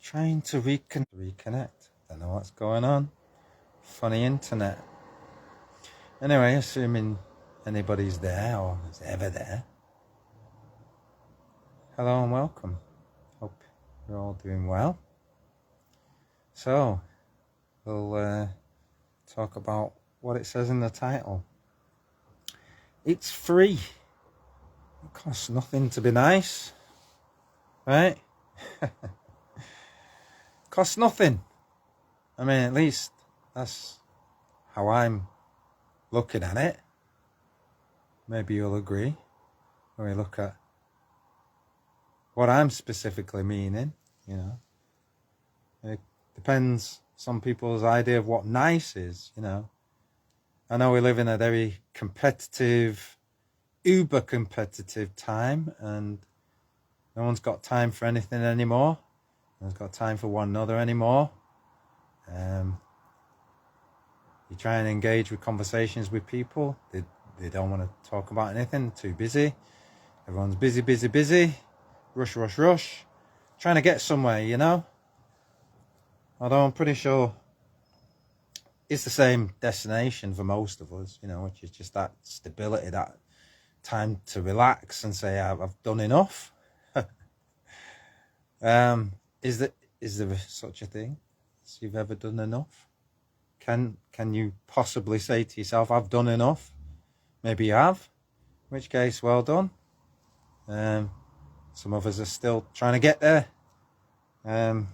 Trying to reconnect. Don't know what's going on. Funny internet. Anyway, assuming anybody's there or is ever there. Hello and welcome. Hope you're all doing well. So, we'll talk about what it says in the title. It's free. It costs nothing to be nice. Right? Costs nothing. I mean, at least that's how I'm looking at it. Maybe you'll agree when we look at what I'm specifically meaning, you know. It depends some people's idea of what nice is, you know. I know we live in a very competitive, uber competitive time, and no one's got time for anything anymore. No one's got time for one another anymore. You try and engage with conversations with people. They don't want to talk about anything. Too busy. Everyone's busy. Rush. Trying to get somewhere, you know. Although I'm pretty sure it's the same destination for most of us, you know, which is just that stability, that time to relax and say, I've done enough. Is there such a thing as you've ever done enough? Can you possibly say to yourself, I've done enough? Maybe you have, in which case, well done. Some of us are still trying to get there. Trying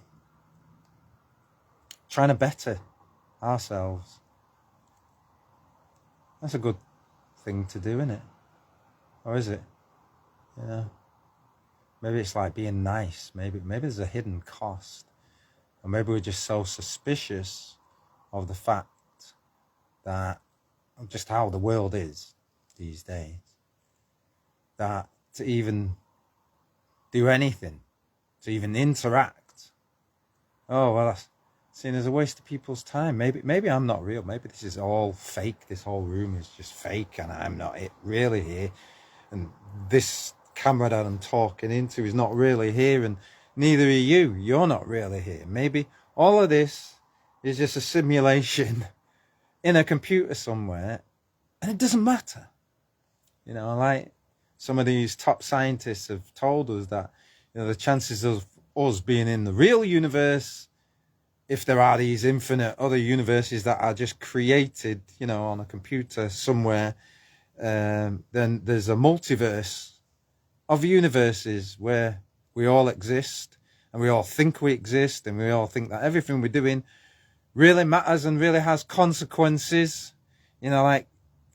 to better ourselves. That's a good thing to do, isn't it? Or is it? You know, maybe it's like being nice. Maybe there's a hidden cost. Or maybe we're just so suspicious of the fact that just how the world is these days, that to even do anything, to even interact, oh well, that's seen as a waste of people's time. Maybe I'm not real. Maybe this is all fake. This whole room is just fake, and I'm not really here. And this camera that I'm talking into is not really here, and neither are you. You're not really here. Maybe all of this is just a simulation in a computer somewhere, and it doesn't matter. You know, like some of these top scientists have told us that, you know, the chances of us being in the real universe, if there are these infinite other universes that are just created, you know, on a computer somewhere, then there's a multiverse of universes where we all exist and we all think we exist and we all think that everything we're doing really matters and really has consequences, you know, like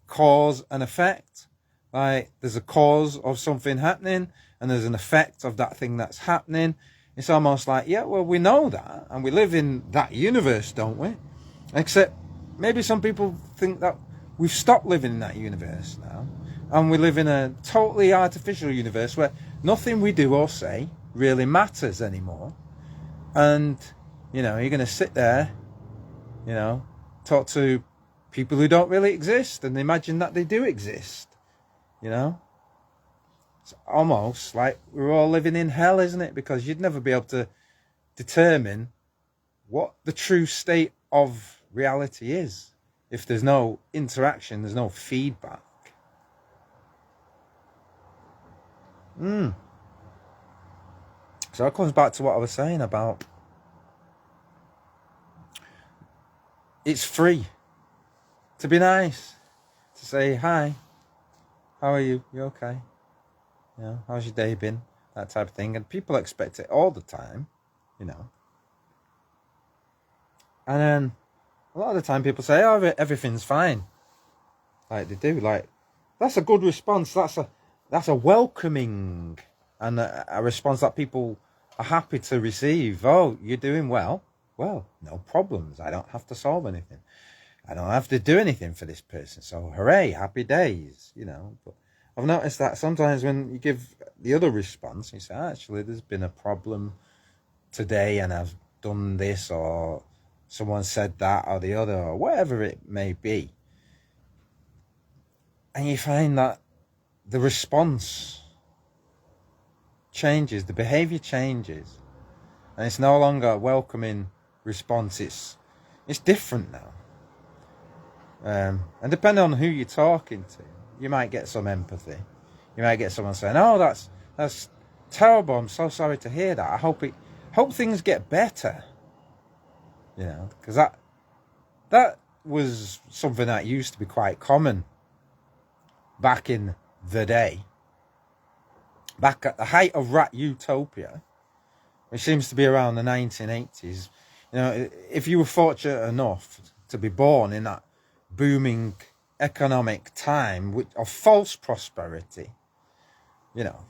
cause and effect. Like there's a cause of something happening and there's an effect of that thing that's happening. It's almost like, yeah, well, we know that and we live in that universe, don't we? Except maybe some people think that we've stopped living in that universe now and we live in a totally artificial universe where nothing we do or say really matters anymore. And, you know, you're going to sit there, you know, talk to people who don't really exist and imagine that they do exist, you know. It's almost like we're all living in hell, isn't it? Because you'd never be able to determine what the true state of reality is if there's no interaction, there's no feedback. So that comes back to what I was saying about it's free to be nice, to say hi, how are you? You okay? You know, how's your day been? That type of thing. And people expect it all the time, you know. And then a lot of the time people say, oh, everything's fine. Like they do. Like, that's a good response. That's a welcoming and a response that people are happy to receive. Oh, you're doing well. Well, no problems. I don't have to solve anything. I don't have to do anything for this person. So hooray, happy days, you know. But I've noticed that sometimes when you give the other response, you say, actually, there's been a problem today and I've done this, or someone said that or the other, or whatever it may be. And you find that the response changes, the behavior changes. and it's no longer a welcoming response. It's different now. And depending on who you're talking to, you might get some empathy. You might get someone saying, "Oh, that's terrible. I'm so sorry to hear that. I hope things get better." You know, because that was something that used to be quite common back in the day. Back at the height of rat utopia, which seems to be around the 1980s. You know, if you were fortunate enough to be born in that booming economic time of false prosperity, you know,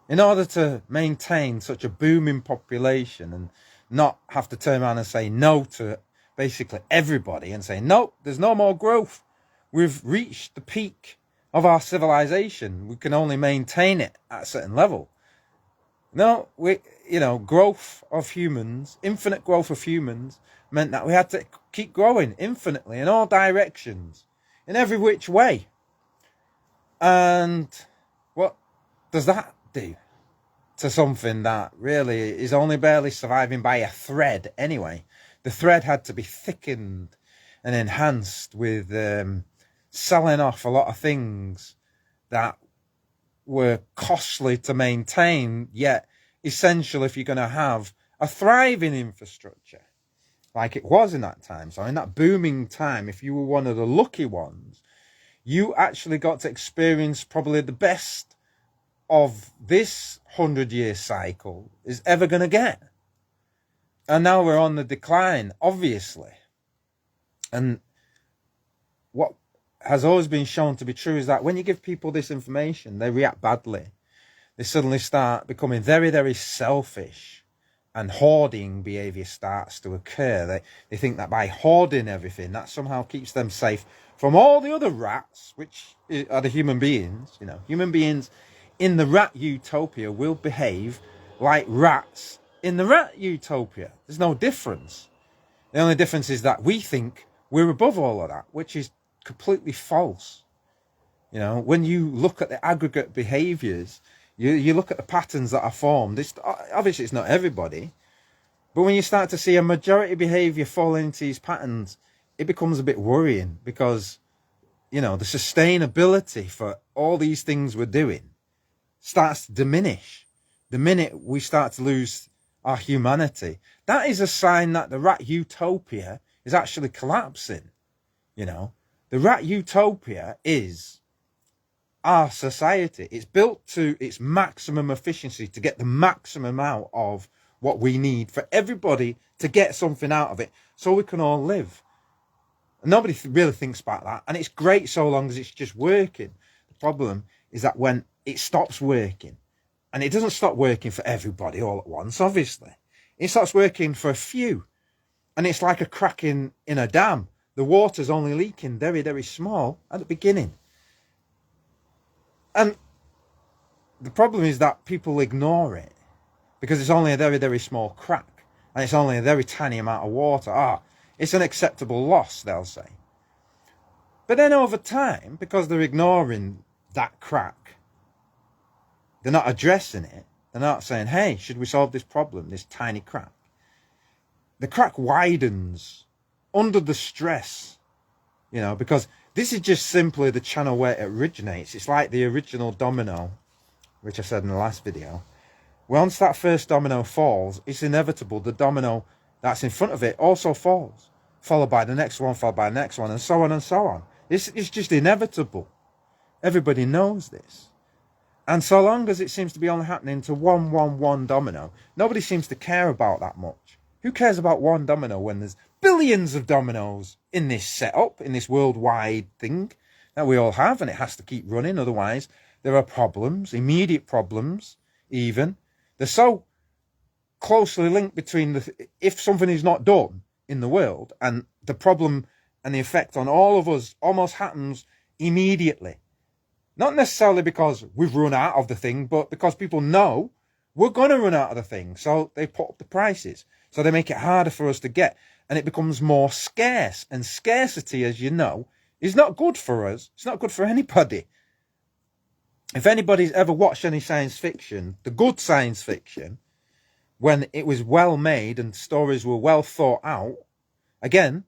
in order to maintain such a booming population and not have to turn around and say no to basically everybody and say, "No, there's no more growth. We've reached the peak of our civilization. We can only maintain it at a certain level." No, growth of humans, infinite growth of humans, meant that we had to keep growing infinitely in all directions, in every which way. And what does that do to something that really is only barely surviving by a thread anyway? The thread had to be thickened and enhanced with selling off a lot of things that were costly to maintain, yet essential if you're going to have a thriving infrastructure like it was in that time. So in that booming time, if you were one of the lucky ones, you actually got to experience probably the best of this 100-year cycle is ever going to get. And now we're on the decline, obviously. And what has always been shown to be true is that when you give people this information, they react badly. They suddenly start becoming very, very selfish, and hoarding behavior starts to occur. They think that by hoarding everything, that somehow keeps them safe from all the other rats, which are the human beings. You know, human beings in the rat utopia will behave like rats in the rat utopia. There's no difference. The only difference is that we think we're above all of that, which is completely false. You know, when you look at the aggregate behaviors, you look at the patterns that are formed. Obviously, it's not everybody, but when you start to see a majority behavior fall into these patterns, it becomes a bit worrying, because, you know, the sustainability for all these things we're doing starts to diminish. The minute we start to lose our humanity, that is a sign that the rat utopia is actually collapsing. You know, the rat utopia is our society. It's built to its maximum efficiency to get the maximum out of what we need for everybody to get something out of it so we can all live. And nobody really thinks about that. And it's great so long as it's just working. The problem is that when it stops working, and it doesn't stop working for everybody all at once, obviously, it starts working for a few. And it's like a crack in a dam. The water's only leaking very, very small at the beginning. And the problem is that people ignore it because it's only a very, very small crack and it's only a very tiny amount of water. It's an acceptable loss, they'll say. But then over time, because they're ignoring that crack, they're not addressing it. They're not saying, "Hey, should we solve this problem, this tiny crack?" The crack widens under the stress, you know, because this is just simply the channel where it originates. It's like the original domino, which I said in the last video. Once that first domino falls, it's inevitable the domino that's in front of it also falls, followed by the next one, followed by the next one, and so on and so on. It's just inevitable. Everybody knows this. And so long as it seems to be only happening to one domino, nobody seems to care about that much. Who cares about one domino when there's billions of dominoes in this setup, in this worldwide thing that we all have, and it has to keep running. Otherwise, there are problems, immediate problems even. They're so closely linked between if something is not done in the world, and the problem and the effect on all of us almost happens immediately. Not necessarily because we've run out of the thing, but because people know we're going to run out of the thing. So they put up the prices. So they make it harder for us to get. And it becomes more scarce. And scarcity, as you know, is not good for us. It's not good for anybody. If anybody's ever watched any science fiction, the good science fiction, when it was well made and stories were well thought out. Again,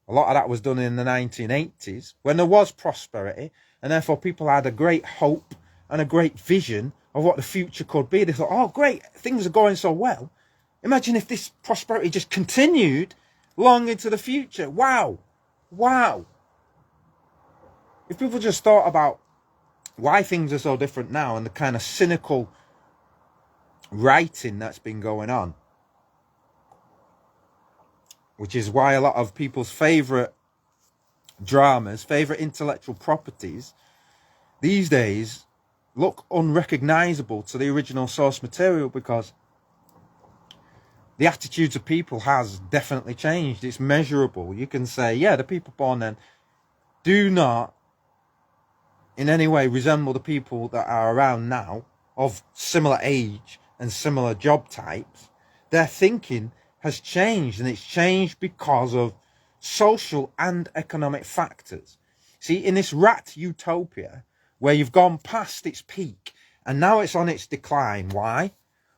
a lot of that was done in the 1980s when there was prosperity, and therefore people had a great hope and a great vision of what the future could be. They thought, oh, great, things are going so well. Imagine if this prosperity just continued long into the future. Wow. Wow. If people just thought about why things are so different now and the kind of cynical writing that's been going on, which is why a lot of people's favourite dramas, favourite intellectual properties these days look unrecognisable to the original source material, because the attitudes of people has definitely changed. It's measurable. You can say, yeah, the people born then do not in any way resemble the people that are around now of similar age and similar job types. Their thinking has changed, and it's changed because of social and economic factors. See, in this rat utopia, where you've gone past its peak and now it's on its decline. Why?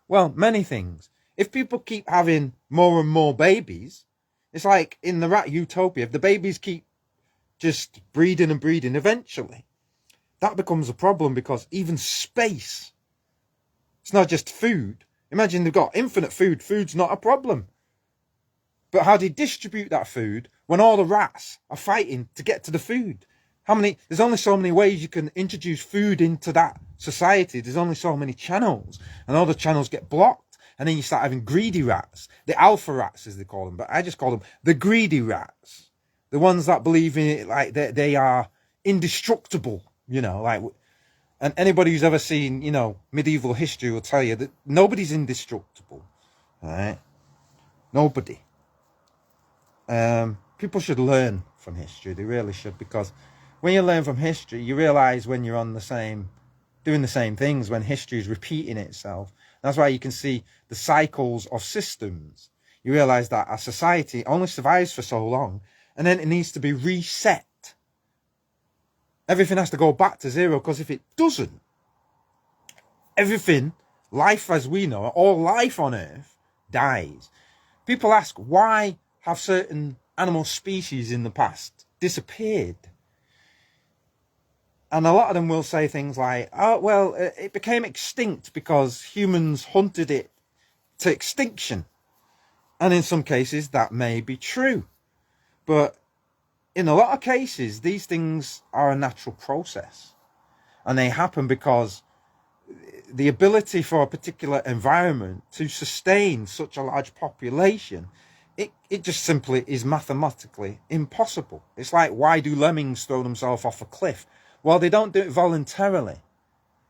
Well, many things. If people keep having more and more babies, it's like in the rat utopia, if the babies keep just breeding and breeding, eventually that becomes a problem, because even space, it's not just food. Imagine they've got infinite food. Food's not a problem. But how do you distribute that food when all the rats are fighting to get to the food? There's only so many ways you can introduce food into that society. There's only so many channels, and all the channels get blocked. And then you start having greedy rats, the alpha rats as they call them, but I just call them the greedy rats. The ones that believe in it like they are indestructible, like, and anybody who's ever seen, medieval history will tell you that nobody's indestructible, right? Nobody. People should learn from history. They really should, because when you learn from history, you realize when you're doing the same things, when history is repeating itself. That's why you can see the cycles of systems. You realize that a society only survives for so long, and then it needs to be reset. Everything has to go back to zero, because if it doesn't, everything, life as we know it, all life on Earth, dies. People ask, why have certain animal species in the past disappeared? And a lot of them will say things like, oh, well, it became extinct because humans hunted it to extinction. And in some cases, that may be true. But in a lot of cases, these things are a natural process. And they happen because the ability for a particular environment to sustain such a large population, it just simply is mathematically impossible. It's like, why do lemmings throw themselves off a cliff? Well, they don't do it voluntarily.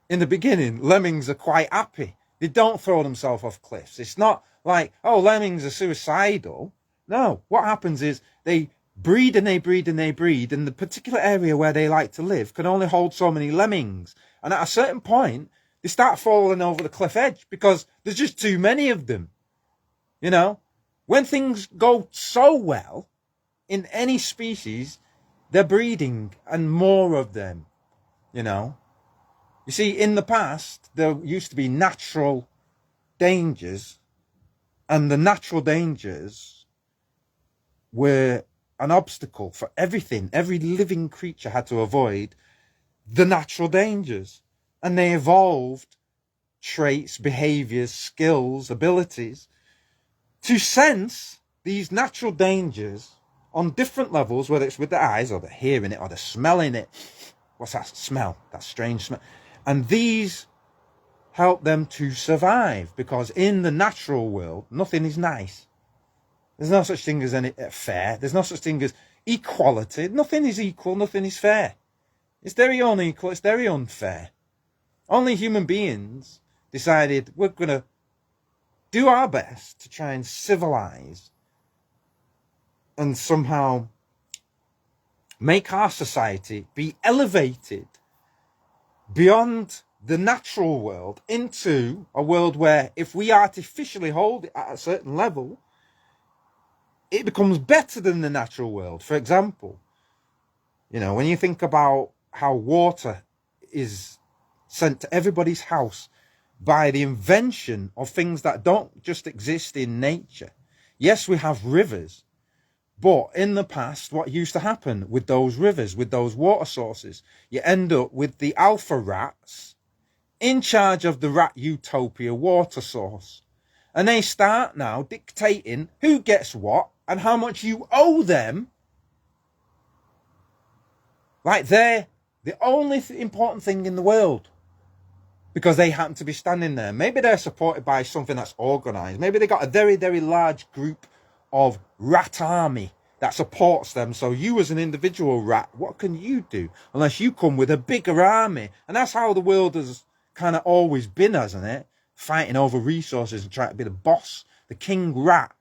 In the beginning, lemmings are quite happy. They don't throw themselves off cliffs. It's not like, oh, lemmings are suicidal. No, what happens is they breed and they breed and they breed, and the particular area where they like to live can only hold so many lemmings. And at a certain point, they start falling over the cliff edge because there's just too many of them. When things go so well in any species, they're breeding and more of them, You see, in the past, there used to be natural dangers, and the natural dangers were an obstacle for everything. Every living creature had to avoid the natural dangers, and they evolved traits, behaviors, skills, abilities to sense these natural dangers on different levels, whether it's with the eyes or the hearing it or the smelling it. What's that smell? That strange smell. And these help them to survive, because in the natural world, nothing is nice. There's no such thing as any fair. There's no such thing as equality. Nothing is equal. Nothing is fair. It's very unequal. It's very unfair. Only human beings decided we're going to do our best to try and civilize and somehow make our society be elevated beyond the natural world into a world where if we artificially hold it at a certain level, it becomes better than the natural world. For example, when you think about how water is sent to everybody's house by the invention of things that don't just exist in nature. Yes, we have rivers, but in the past, what used to happen with those rivers, with those water sources, you end up with the alpha rats in charge of the rat utopia water source. And they start now dictating who gets what and how much you owe them. Like they're the only important thing in the world, because they happen to be standing there. Maybe they're supported by something that's organized. Maybe they got a very, very large group of rat army that supports them. So you as an individual rat, what can you do unless you come with a bigger army? And that's how the world has kind of always been, hasn't it? Fighting over resources and trying to be the boss, the king rat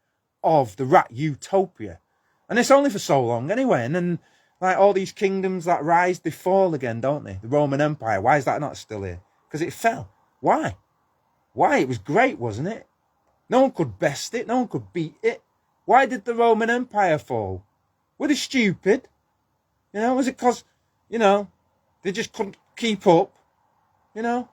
of the rat utopia. And it's only for so long anyway. And then like all these kingdoms that rise, they fall again, don't they? The Roman Empire, why is that not still here? Because it fell. Why? Why? It was great, wasn't it? No one could best it. No one could beat it. Why did the Roman Empire fall? Were they stupid? You know, was it because, you know, they just couldn't keep up? You know?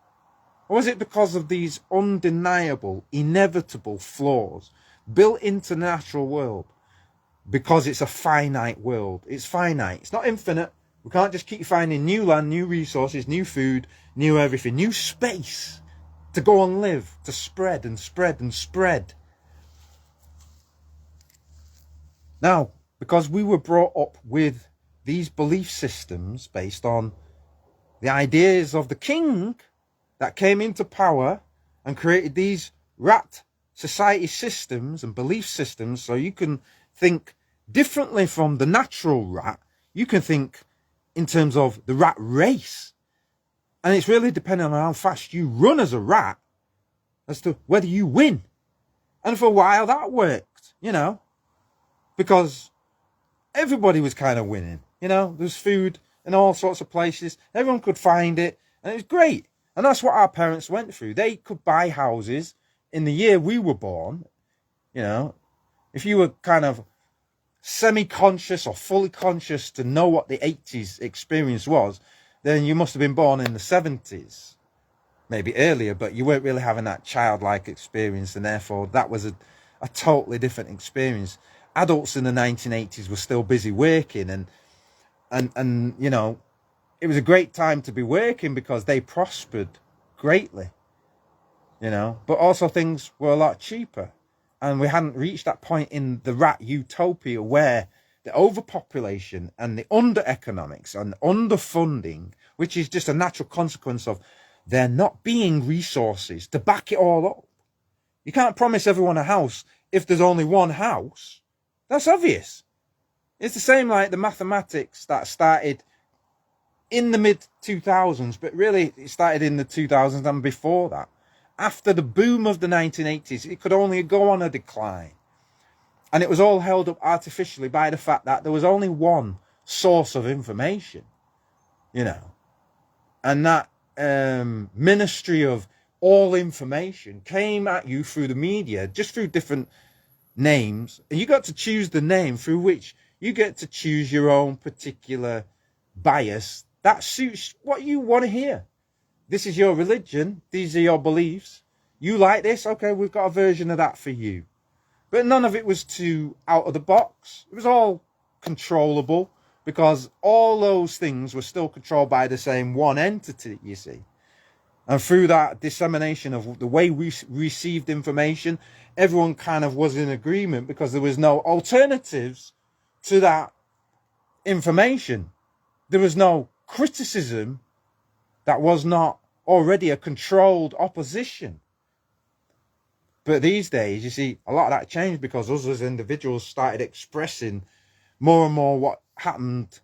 Or was it because of these undeniable, inevitable flaws built into the natural world? Because it's a finite world. It's finite. It's not infinite. We can't just keep finding new land, new resources, new food, new everything, new space to go and live, to spread and spread and spread. Now, because we were brought up with these belief systems based on the ideas of the king that came into power and created these rat society systems and belief systems, so you can think differently from the natural rat. You can think in terms of the rat race. And it's really depending on how fast you run as a rat as to whether you win. And for a while that worked, you know, because everybody was kind of winning. You know, there's food in all sorts of places. Everyone could find it. And it was great. And that's what our parents went through. They could buy houses in the year we were born. You know, if you were kind of semi-conscious or fully conscious to know what the 80s experience was, then you must have been born in the 70s, maybe earlier, but you weren't really having that childlike experience, and therefore that was a totally different experience. Adults in the 1980s were still busy working, and you know, it was a great time to be working because they prospered greatly, you know, but also things were a lot cheaper. And we hadn't reached that point in the rat utopia where the overpopulation and the under-economics and underfunding, which is just a natural consequence of there not being resources to back it all up. You can't promise everyone a house if there's only one house. That's obvious. It's the same like the mathematics that started in the mid-2000s, but really it started in the 2000s and before that. After the boom of the 1980s, it could only go on a decline. And it was all held up artificially by the fact that there was only one source of information, you know. And that ministry of all information came at you through the media, just through different names. And you got to choose the name through which you get to choose your own particular bias that suits what you want to hear. This is your religion. These are your beliefs. You like this? Okay, we've got a version of that for you. But none of it was too out of the box. It was all controllable because all those things were still controlled by the same one entity, you see. And through that dissemination of the way we received information, everyone kind of was in agreement because there was no alternatives to that information. There was no criticism that was not already a controlled opposition. But these days, you see, a lot of that changed because us as individuals started expressing more and more what happened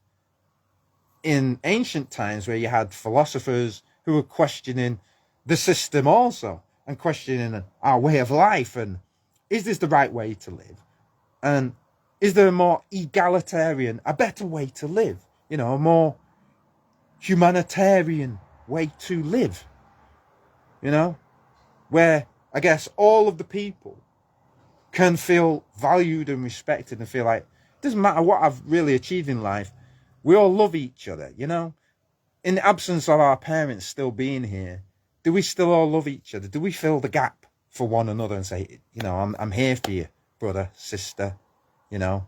in ancient times, where you had philosophers who were questioning the system also, and questioning our way of life, and is this the right way to live? And is there a more egalitarian, a better way to live? You know, a more humanitarian way to live, you know, where I guess all of the people can feel valued and respected and feel like it doesn't matter what I've really achieved in life, we all love each other, you know. In the absence of our parents still being here, do we still all love each other? Do we fill the gap for one another and say, I'm here for you, brother, sister, the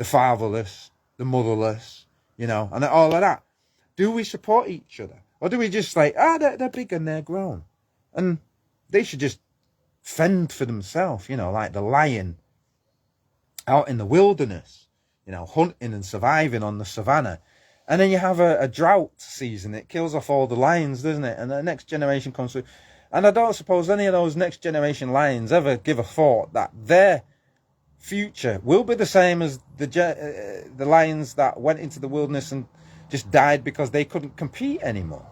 fatherless, the motherless, and all of that? Do we support each other? Or do we just say, they're big and they're grown, and they should just fend for themselves, like the lion out in the wilderness, hunting and surviving on the savannah. And then you have a drought season. It kills off all the lions, doesn't it? And the next generation comes through. And I don't suppose any of those next generation lions ever give a thought that their future will be the same as the lions that went into the wilderness and just died because they couldn't compete anymore.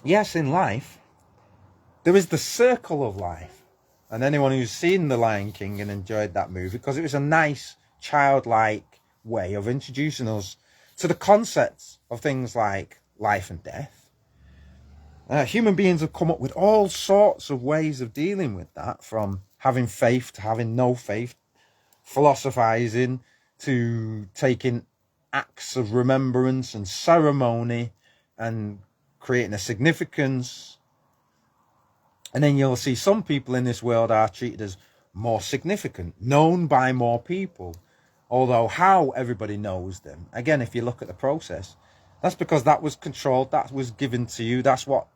Yes, in life, there is the circle of life. And anyone who's seen The Lion King and enjoyed that movie, because it was a nice, childlike way of introducing us to the concepts of things like life and death. Human beings have come up with all sorts of ways of dealing with that, from having faith to having no faith, philosophizing to taking acts of remembrance and ceremony and creating a significance. And then you'll see some people in this world are treated as more significant, known by more people. Although how everybody knows them, again, if you look at the process, that's because that was controlled, that was given to you. That's what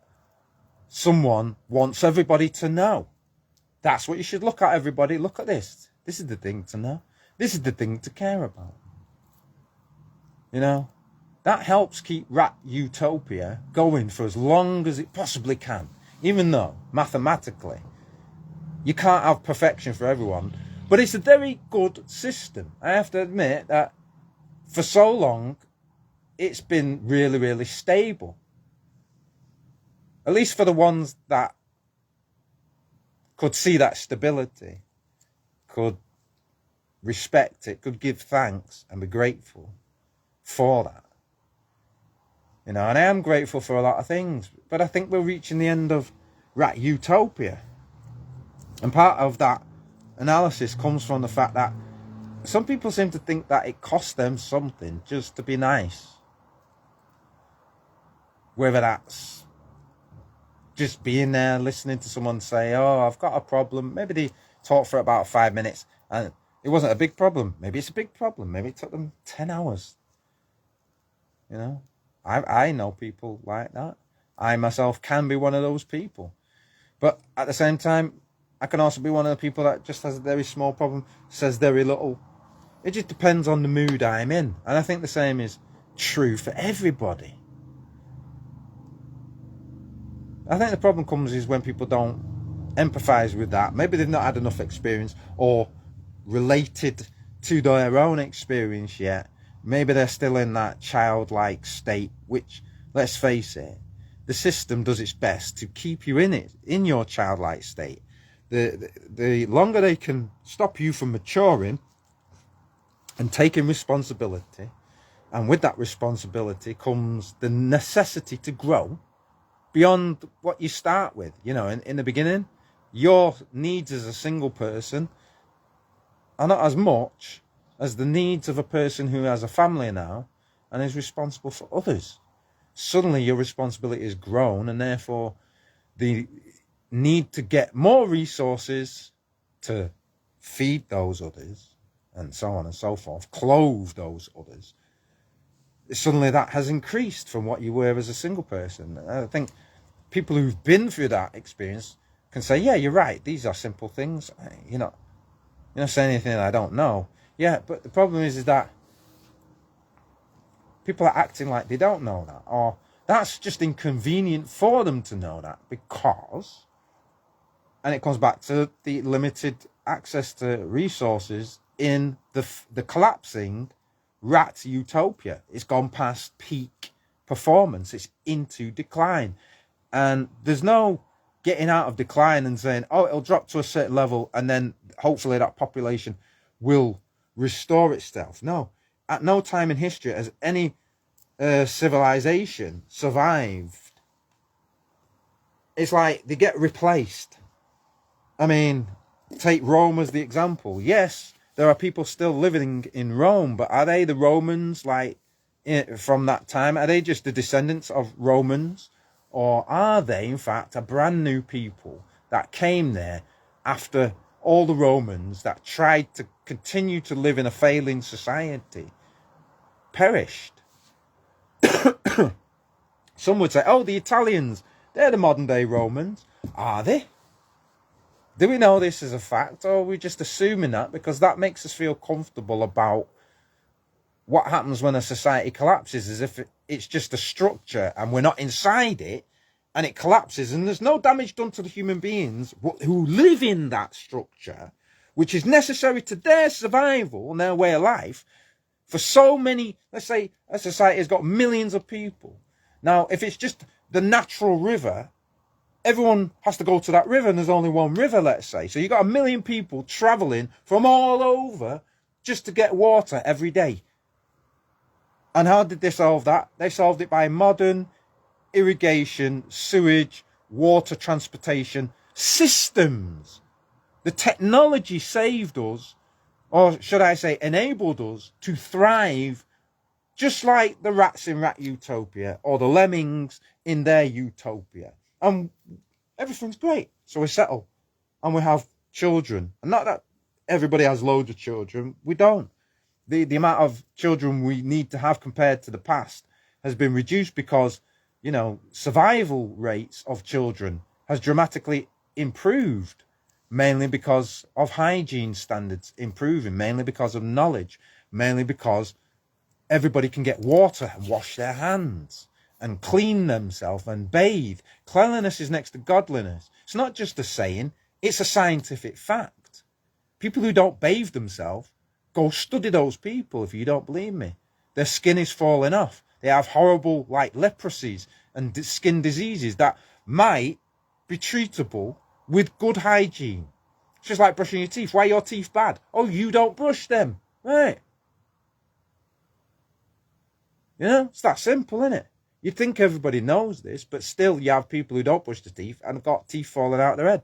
someone wants everybody to know. That's what you should look at, everybody. Look at this. This is the thing to know. This is the thing to care about. That helps keep rat utopia going for as long as it possibly can. Even though, mathematically, you can't have perfection for everyone. But it's a very good system. I have to admit that for so long, it's been really, really stable. At least for the ones that could see that stability, could respect it, could give thanks and be grateful for that. And I am grateful for a lot of things, but I think we're reaching the end of rat utopia. And part of that analysis comes from the fact that some people seem to think that it costs them something just to be nice. Whether that's just being there, listening to someone say, I've got a problem. Maybe they talk for about 5 minutes and it wasn't a big problem. Maybe it's a big problem. Maybe it took them 10 hours. I know people like that. I myself can be one of those people. But at the same time, I can also be one of the people that just has a very small problem, says very little. It just depends on the mood I'm in. And I think the same is true for everybody. I think the problem comes is when people don't empathise with that. Maybe they've not had enough experience or related to their own experience yet. Maybe they're still in that childlike state, which, let's face it, the system does its best to keep you in your childlike state. The longer they can stop you from maturing and taking responsibility, and with that responsibility comes the necessity to grow beyond what you start with. In the beginning, your needs as a single person are not as much as the needs of a person who has a family now and is responsible for others. Suddenly your responsibility is grown, and therefore the need to get more resources to feed those others and so on and so forth, clothe those others, suddenly that has increased from what you were as a single person. I think people who've been through that experience can say, yeah, you're right, these are simple things. You're not saying anything I don't know. Yeah, but the problem is that people are acting like they don't know that, or that's just inconvenient for them to know that because, and it comes back to the limited access to resources in the collapsing rat utopia. It's gone past peak performance. It's into decline. And there's no getting out of decline and saying, it'll drop to a certain level and then hopefully that population will restore itself. No, at no time in history has any civilization survived. It's like they get replaced. I mean, take Rome as the example. Yes, there are people still living in Rome, but are they the Romans like from that time? Are they just the descendants of Romans? Or are they, in fact, a brand new people that came there after all the Romans that tried to continue to live in a failing society perished? Some would say, oh, the Italians, they're the modern day Romans. Are they? Do we know this as a fact, or are we just assuming that because that makes us feel comfortable about what happens when a society collapses, as if it's just a structure and we're not inside it, and it collapses and there's no damage done to the human beings who live in that structure, which is necessary to their survival and their way of life for so many. Let's say a society has got millions of people. Now, if it's just the natural river, everyone has to go to that river, and there's only one river, let's say. So you've got 1 million people traveling from all over just to get water every day. And how did they solve that? They solved it by modern irrigation, sewage, water transportation systems. The technology saved us, or should I say enabled us, to thrive just like the rats in Rat Utopia or the lemmings in their utopia. And everything's great. So we settle and we have children. And not that everybody has loads of children. We don't. The amount of children we need to have compared to the past has been reduced because, you know, survival rates of children has dramatically improved, mainly because of hygiene standards improving, mainly because of knowledge, mainly because everybody can get water and wash their hands and clean themselves and bathe. Cleanliness is next to godliness. It's not just a saying, it's a scientific fact. People who don't bathe themselves, go study those people if you don't believe me. Their skin is falling off. They have horrible, like, leprosies and skin diseases that might be treatable with good hygiene. It's just like brushing your teeth. Why are your teeth bad? Oh, you don't brush them. Right. You know, it's that simple, isn't it? You'd think everybody knows this, but still you have people who don't brush their teeth and have got teeth falling out of their head.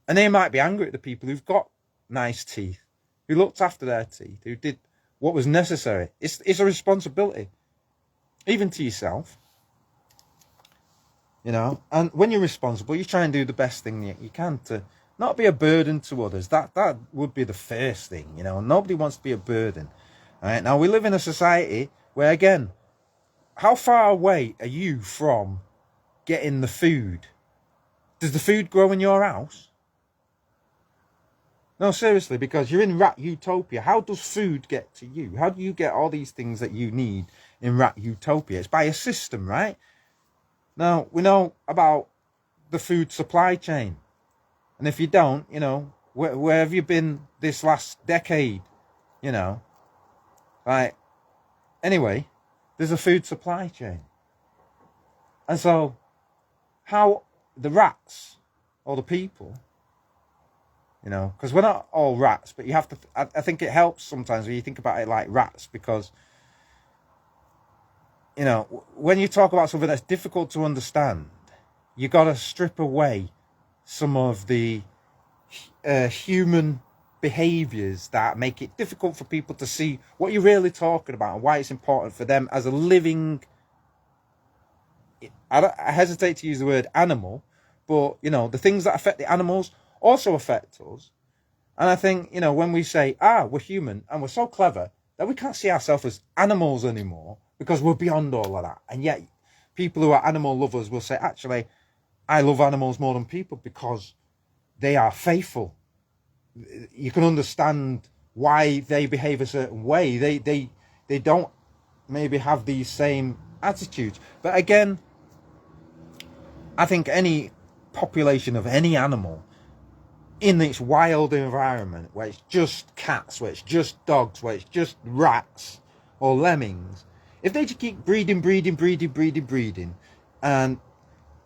And they might be angry at the people who've got nice teeth, who looked after their teeth, who did what was necessary. It's a responsibility, even to yourself. You know, and when you're responsible, you try and do the best thing you can to not be a burden to others. That would be the first thing, you know. Nobody wants to be a burden. All right, now we live in a society where, again, how far away are you from getting the food? Does the food grow in your house? No, seriously, because you're in Rat Utopia. How does food get to you? How do you get all these things that you need in Rat Utopia? It's by a system, right? Now, we know about the food supply chain. And if you don't, you know, where have you been this last decade? You know, right? Anyway, there's a food supply chain. And so, how the rats, or the people, you know, because we're not all rats, but you have to, I think it helps sometimes when you think about it like rats, because, you know, when you talk about something that's difficult to understand, you got to strip away some of the human behaviors that make it difficult for people to see what you're really talking about and why it's important for them as a living, I hesitate to use the word animal, but, you know, the things that affect the animals also affect us. And I think, you know, when we say, we're human and we're so clever that we can't see ourselves as animals anymore because we're beyond all of that. And yet people who are animal lovers will say, actually, I love animals more than people because they are faithful. You can understand why they behave a certain way. They don't maybe have these same attitudes. But again, I think any population of any animal in its wild environment, where it's just cats, where it's just dogs, where it's just rats or lemmings, if they just keep breeding, and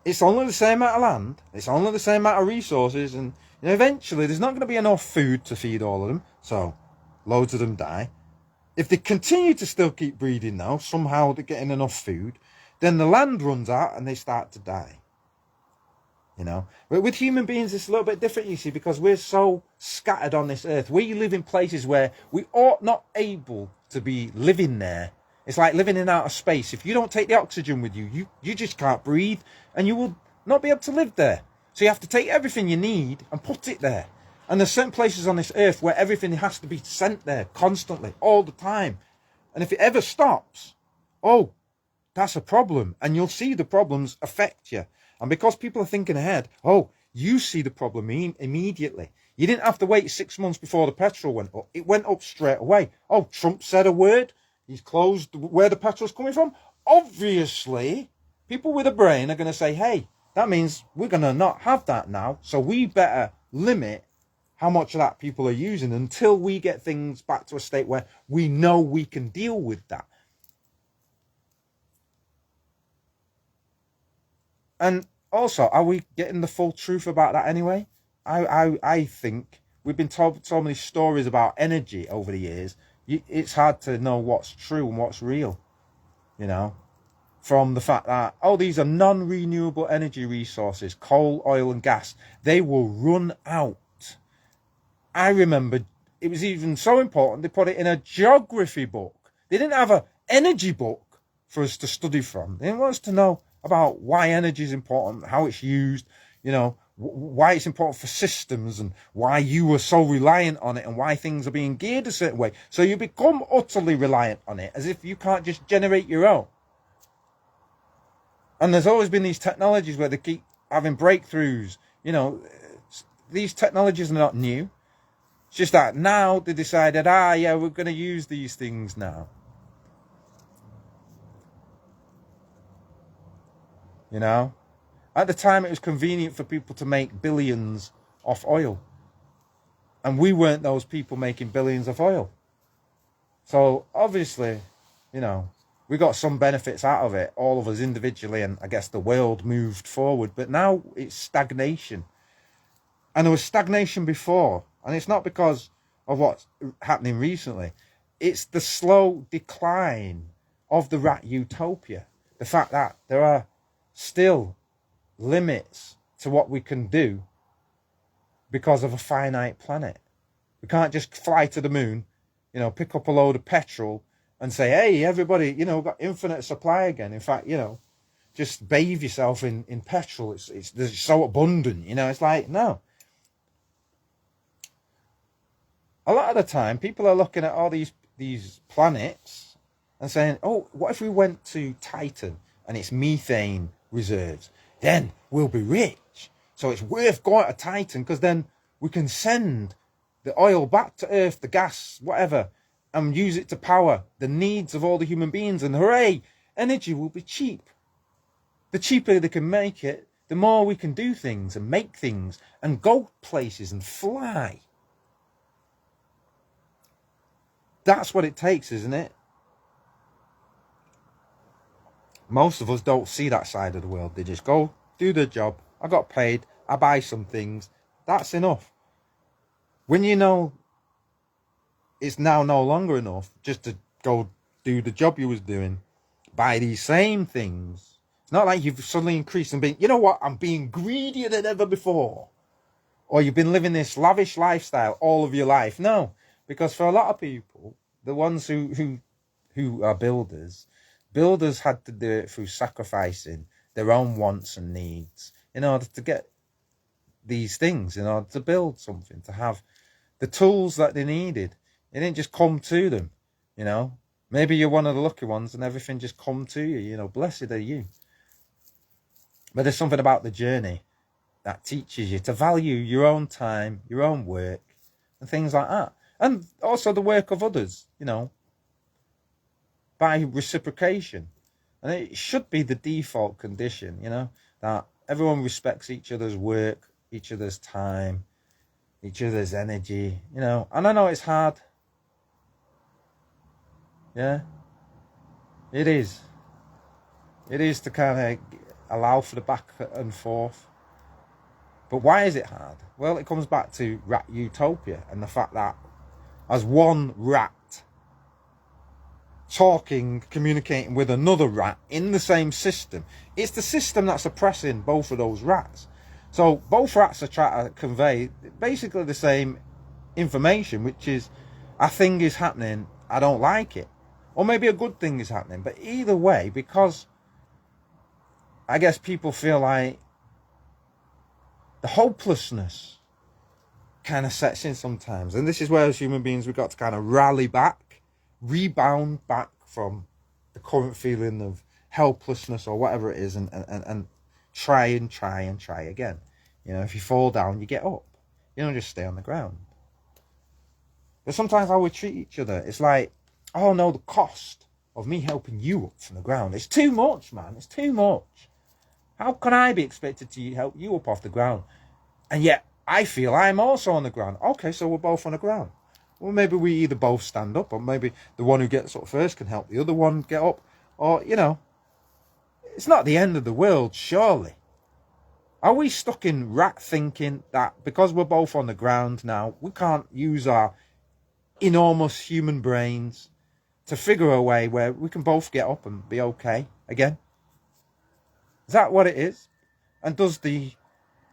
it's only the same amount of land, it's only the same amount of resources, and you know, eventually there's not going to be enough food to feed all of them, so loads of them die. If they continue to still keep breeding though, somehow they're getting enough food, then the land runs out and they start to die. You know, but with human beings, it's a little bit different, you see, because we're so scattered on this earth. We live in places where we ought not able to be living there. It's like living in outer space. If you don't take the oxygen with you, you just can't breathe, and you will not be able to live there. So you have to take everything you need and put it there. And there's certain places on this earth where everything has to be sent there constantly, all the time. And if it ever stops, oh, that's a problem. And you'll see the problems affect you. And because people are thinking ahead, oh, you see the problem immediately. You didn't have to wait 6 months before the petrol went up. It went up straight away. Oh, Trump said a word. He's closed where the petrol's coming from. Obviously, people with a brain are going to say, hey, that means we're going to not have that now. So we better limit how much of that people are using until we get things back to a state where we know we can deal with that. And also, are we getting the full truth about that anyway? I think we've been told so many stories about energy over the years. It's hard to know what's true and what's real, you know, from the fact that, oh, these are non-renewable energy resources, coal, oil and gas. They will run out. I remember it was even so important they put it in a geography book. They didn't have an energy book for us to study from. They didn't want us to know about why energy is important, how it's used, you know, why it's important for systems and why you were so reliant on it and why things are being geared a certain way. So you become utterly reliant on it as if you can't just generate your own. And there's always been these technologies where they keep having breakthroughs. You know, these technologies are not new. It's just that now they decided, yeah, we're going to use these things now. You know? At the time, it was convenient for people to make billions off oil. And we weren't those people making billions of oil. So, obviously, you know, we got some benefits out of it, all of us individually, and I guess the world moved forward. But now it's stagnation. And there was stagnation before. And it's not because of what's happening recently. It's the slow decline of the rat utopia. The fact that there are still limits to what we can do because of a finite planet. We can't just fly to the moon, you know, pick up a load of petrol and say, hey, everybody, you know, we've got infinite supply again. In fact, you know, just bathe yourself in petrol. It's so abundant, you know. It's like, no. A lot of the time, people are looking at all these planets and saying, oh, what if we went to Titan and its methane reserves? Then we'll be rich. So it's worth going to Titan because then we can send the oil back to Earth, the gas, whatever, and use it to power the needs of all the human beings. And hooray, energy will be cheap. The cheaper they can make it, the more we can do things and make things and go places and fly. That's what it takes, isn't it? Most of us don't see that side of the world. They just go, do their job. I got paid. I buy some things. That's enough. When you know it's now no longer enough just to go do the job you was doing, buy these same things. It's not like you've suddenly increased and been, you know what, I'm being greedier than ever before. Or you've been living this lavish lifestyle all of your life. No, because for a lot of people, the ones who are builders had to do it through sacrificing their own wants and needs in order to get these things, in order to build something, to have the tools that they needed. It didn't just come to them, you know. Maybe you're one of the lucky ones and everything just come to you, you know. Blessed are you. But there's something about the journey that teaches you to value your own time, your own work, and things like that. And also the work of others, you know, by reciprocation. And it should be the default condition, you know, that everyone respects each other's work, each other's time, each other's energy, you know. And I know it's hard. Yeah, it is. It is to kind of allow for the back and forth. But why is it hard? Well, it comes back to rat utopia and the fact that as one rat talking, communicating with another rat in the same system, it's the system that's oppressing both of those rats. So both rats are trying to convey basically the same information, which is a thing is happening I don't like it. Or maybe a good thing is happening. But either way, because I guess people feel like the hopelessness kind of sets in sometimes. And this is where as human beings we've got to kind of rally back, rebound back from the current feeling of helplessness or whatever it is, and try again. You know, if you fall down, you get up. You don't just stay on the ground. But sometimes how we treat each other, it's like, oh no, the cost of me helping you up from the ground, it's too much, man. It's too much. How can I be expected to help you up off the ground? And yet I feel I'm also on the ground. Okay, so we're both on the ground. Well, maybe we either both stand up, or maybe the one who gets up first can help the other one get up. Or, you know, it's not the end of the world, surely. Are we stuck in rat thinking that because we're both on the ground now, we can't use our enormous human brains to figure a way where we can both get up and be okay again? Is that what it is? And does the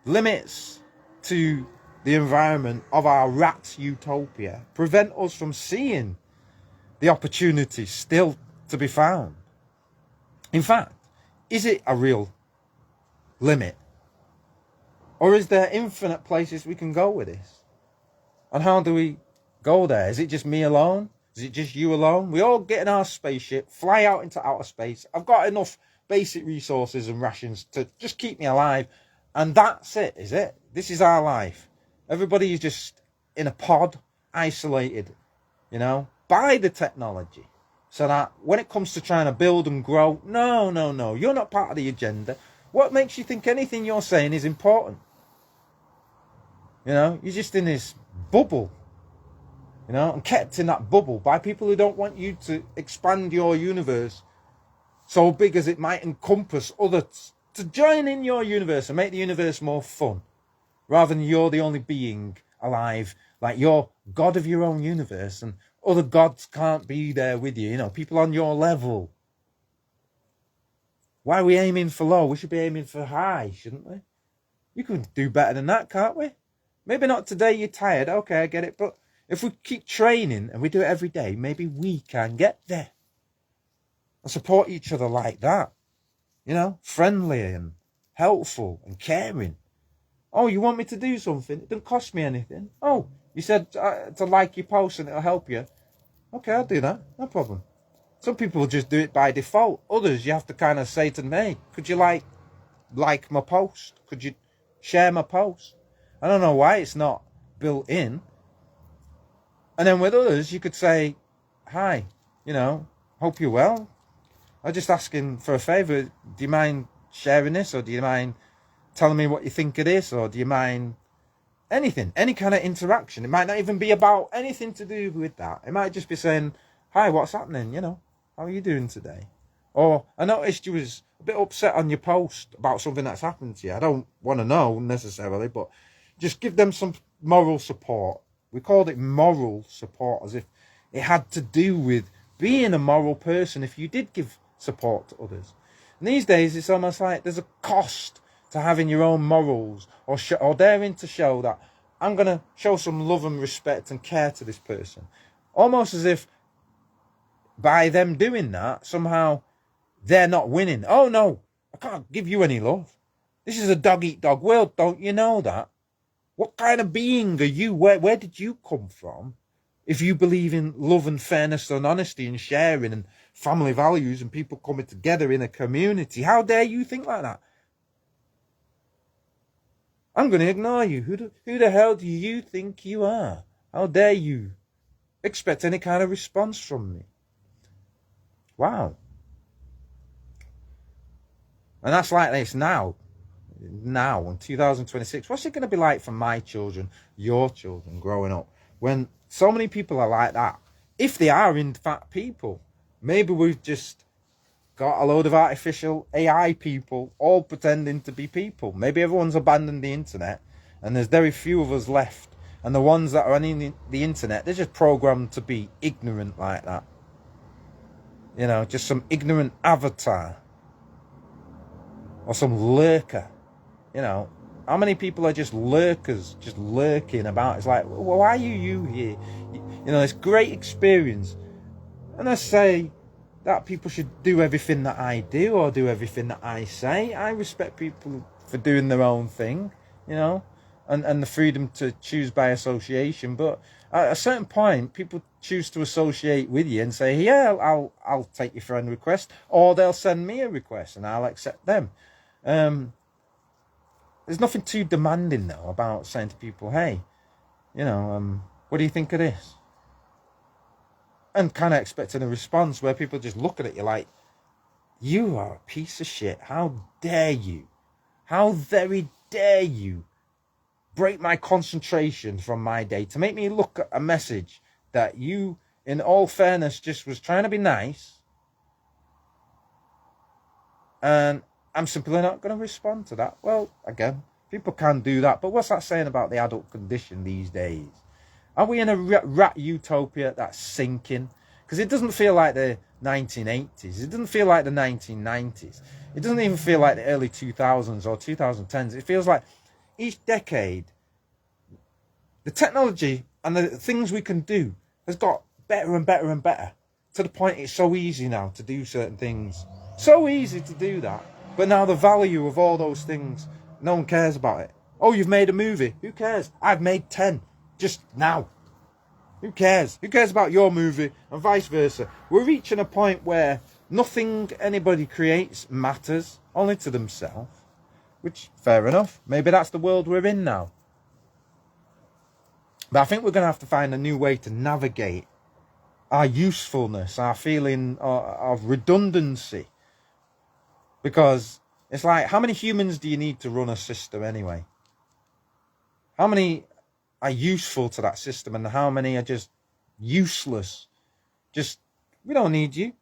limits to the environment of our rat utopia prevent us from seeing the opportunities still to be found? In fact, is it a real limit? Or is there infinite places we can go with this? And how do we go there? Is it just me alone? Is it just you alone? We all get in our spaceship, fly out into outer space. I've got enough basic resources and rations to just keep me alive. And that's it, is it? This is our life. Everybody is just in a pod, isolated, you know, by the technology. So that when it comes to trying to build and grow, no, you're not part of the agenda. What makes you think anything you're saying is important? You know, you're just in this bubble, you know, and kept in that bubble by people who don't want you to expand your universe so big as it might encompass others, to join in your universe and make the universe more fun, rather than you're the only being alive, like you're God of your own universe and other gods can't be there with you, you know, people on your level. Why are we aiming for low? We should be aiming for high, shouldn't we? You can do better than that, can't we? Maybe not today, you're tired, okay, I get it, but if we keep training and we do it every day, maybe we can get there. And support each other like that. You know, friendly and helpful and caring. Oh, you want me to do something? It doesn't cost me anything. Oh, you said to like your post and it'll help you. Okay, I'll do that, no problem. Some people will just do it by default. Others, you have to kind of say to them, hey, could you like my post? Could you share my post? I don't know why it's not built in. And then with others, you could say, hi, you know, hope you're well. I'm just asking for a favour. Do you mind sharing this? Or do you mind telling me what you think of this? Or do you mind anything? Any kind of interaction. It might not even be about anything to do with that. It might just be saying, hi, what's happening? You know, how are you doing today? Or I noticed you was a bit upset on your post about something that's happened to you. I don't want to know necessarily, but just give them some moral support. We called it moral support as if it had to do with being a moral person if you did give support to others. And these days it's almost like there's a cost to having your own morals or daring to show that I'm going to show some love and respect and care to this person. Almost as if by them doing that, somehow they're not winning. Oh no, I can't give you any love. This is a dog-eat-dog world, don't you know that? What kind of being are you? Where did you come from? If you believe in love and fairness and honesty and sharing and family values and people coming together in a community, how dare you think like that? I'm going to ignore you. Who the hell do you think you are? How dare you expect any kind of response from me? Wow. And that's like this now in 2026. What's it going to be like for my children, your children growing up, when so many people are like that? If they are in fact people, maybe we've just got a load of artificial AI people all pretending to be people. Maybe everyone's abandoned the internet and there's very few of us left, and the ones that are on the internet, they're just programmed to be ignorant like that. You know, just some ignorant avatar or some lurker. You know, how many people are just lurkers, just lurking about? It's like, well, why are you here? You know, this great experience And I say that people should do everything that I do or do everything that I say. I respect people for doing their own thing, you know, and the freedom to choose by association. But at a certain point, people choose to associate with you and say, yeah, I'll take your friend request, or they'll send me a request and I'll accept them. There's nothing too demanding, though, about saying to people, hey, you know, what do you think of this? And kind of expecting a response where people just look at it, you're like, you are a piece of shit. How dare you? How very dare you break my concentration from my day to make me look at a message that you, in all fairness, just was trying to be nice. And I'm simply not going to respond to that. Well, again, people can do that. But what's that saying about the adult condition these days? Are we in a rat utopia that's sinking? Because it doesn't feel like the 1980s. It doesn't feel like the 1990s. It doesn't even feel like the early 2000s or 2010s. It feels like each decade, the technology and the things we can do has got better and better and better, to the point it's so easy now to do certain things. So easy to do that. But now the value of all those things, no one cares about it. Oh, you've made a movie. Who cares? I've made 10 just now. Who cares? Who cares about your movie? And vice versa. We're reaching a point where nothing anybody creates matters, only to themselves. Which, fair enough. Maybe that's the world we're in now. But I think we're going to have to find a new way to navigate our usefulness, our feeling of redundancy. Because it's like, how many humans do you need to run a system anyway? How many are useful to that system and how many are just useless? Just, we don't need you.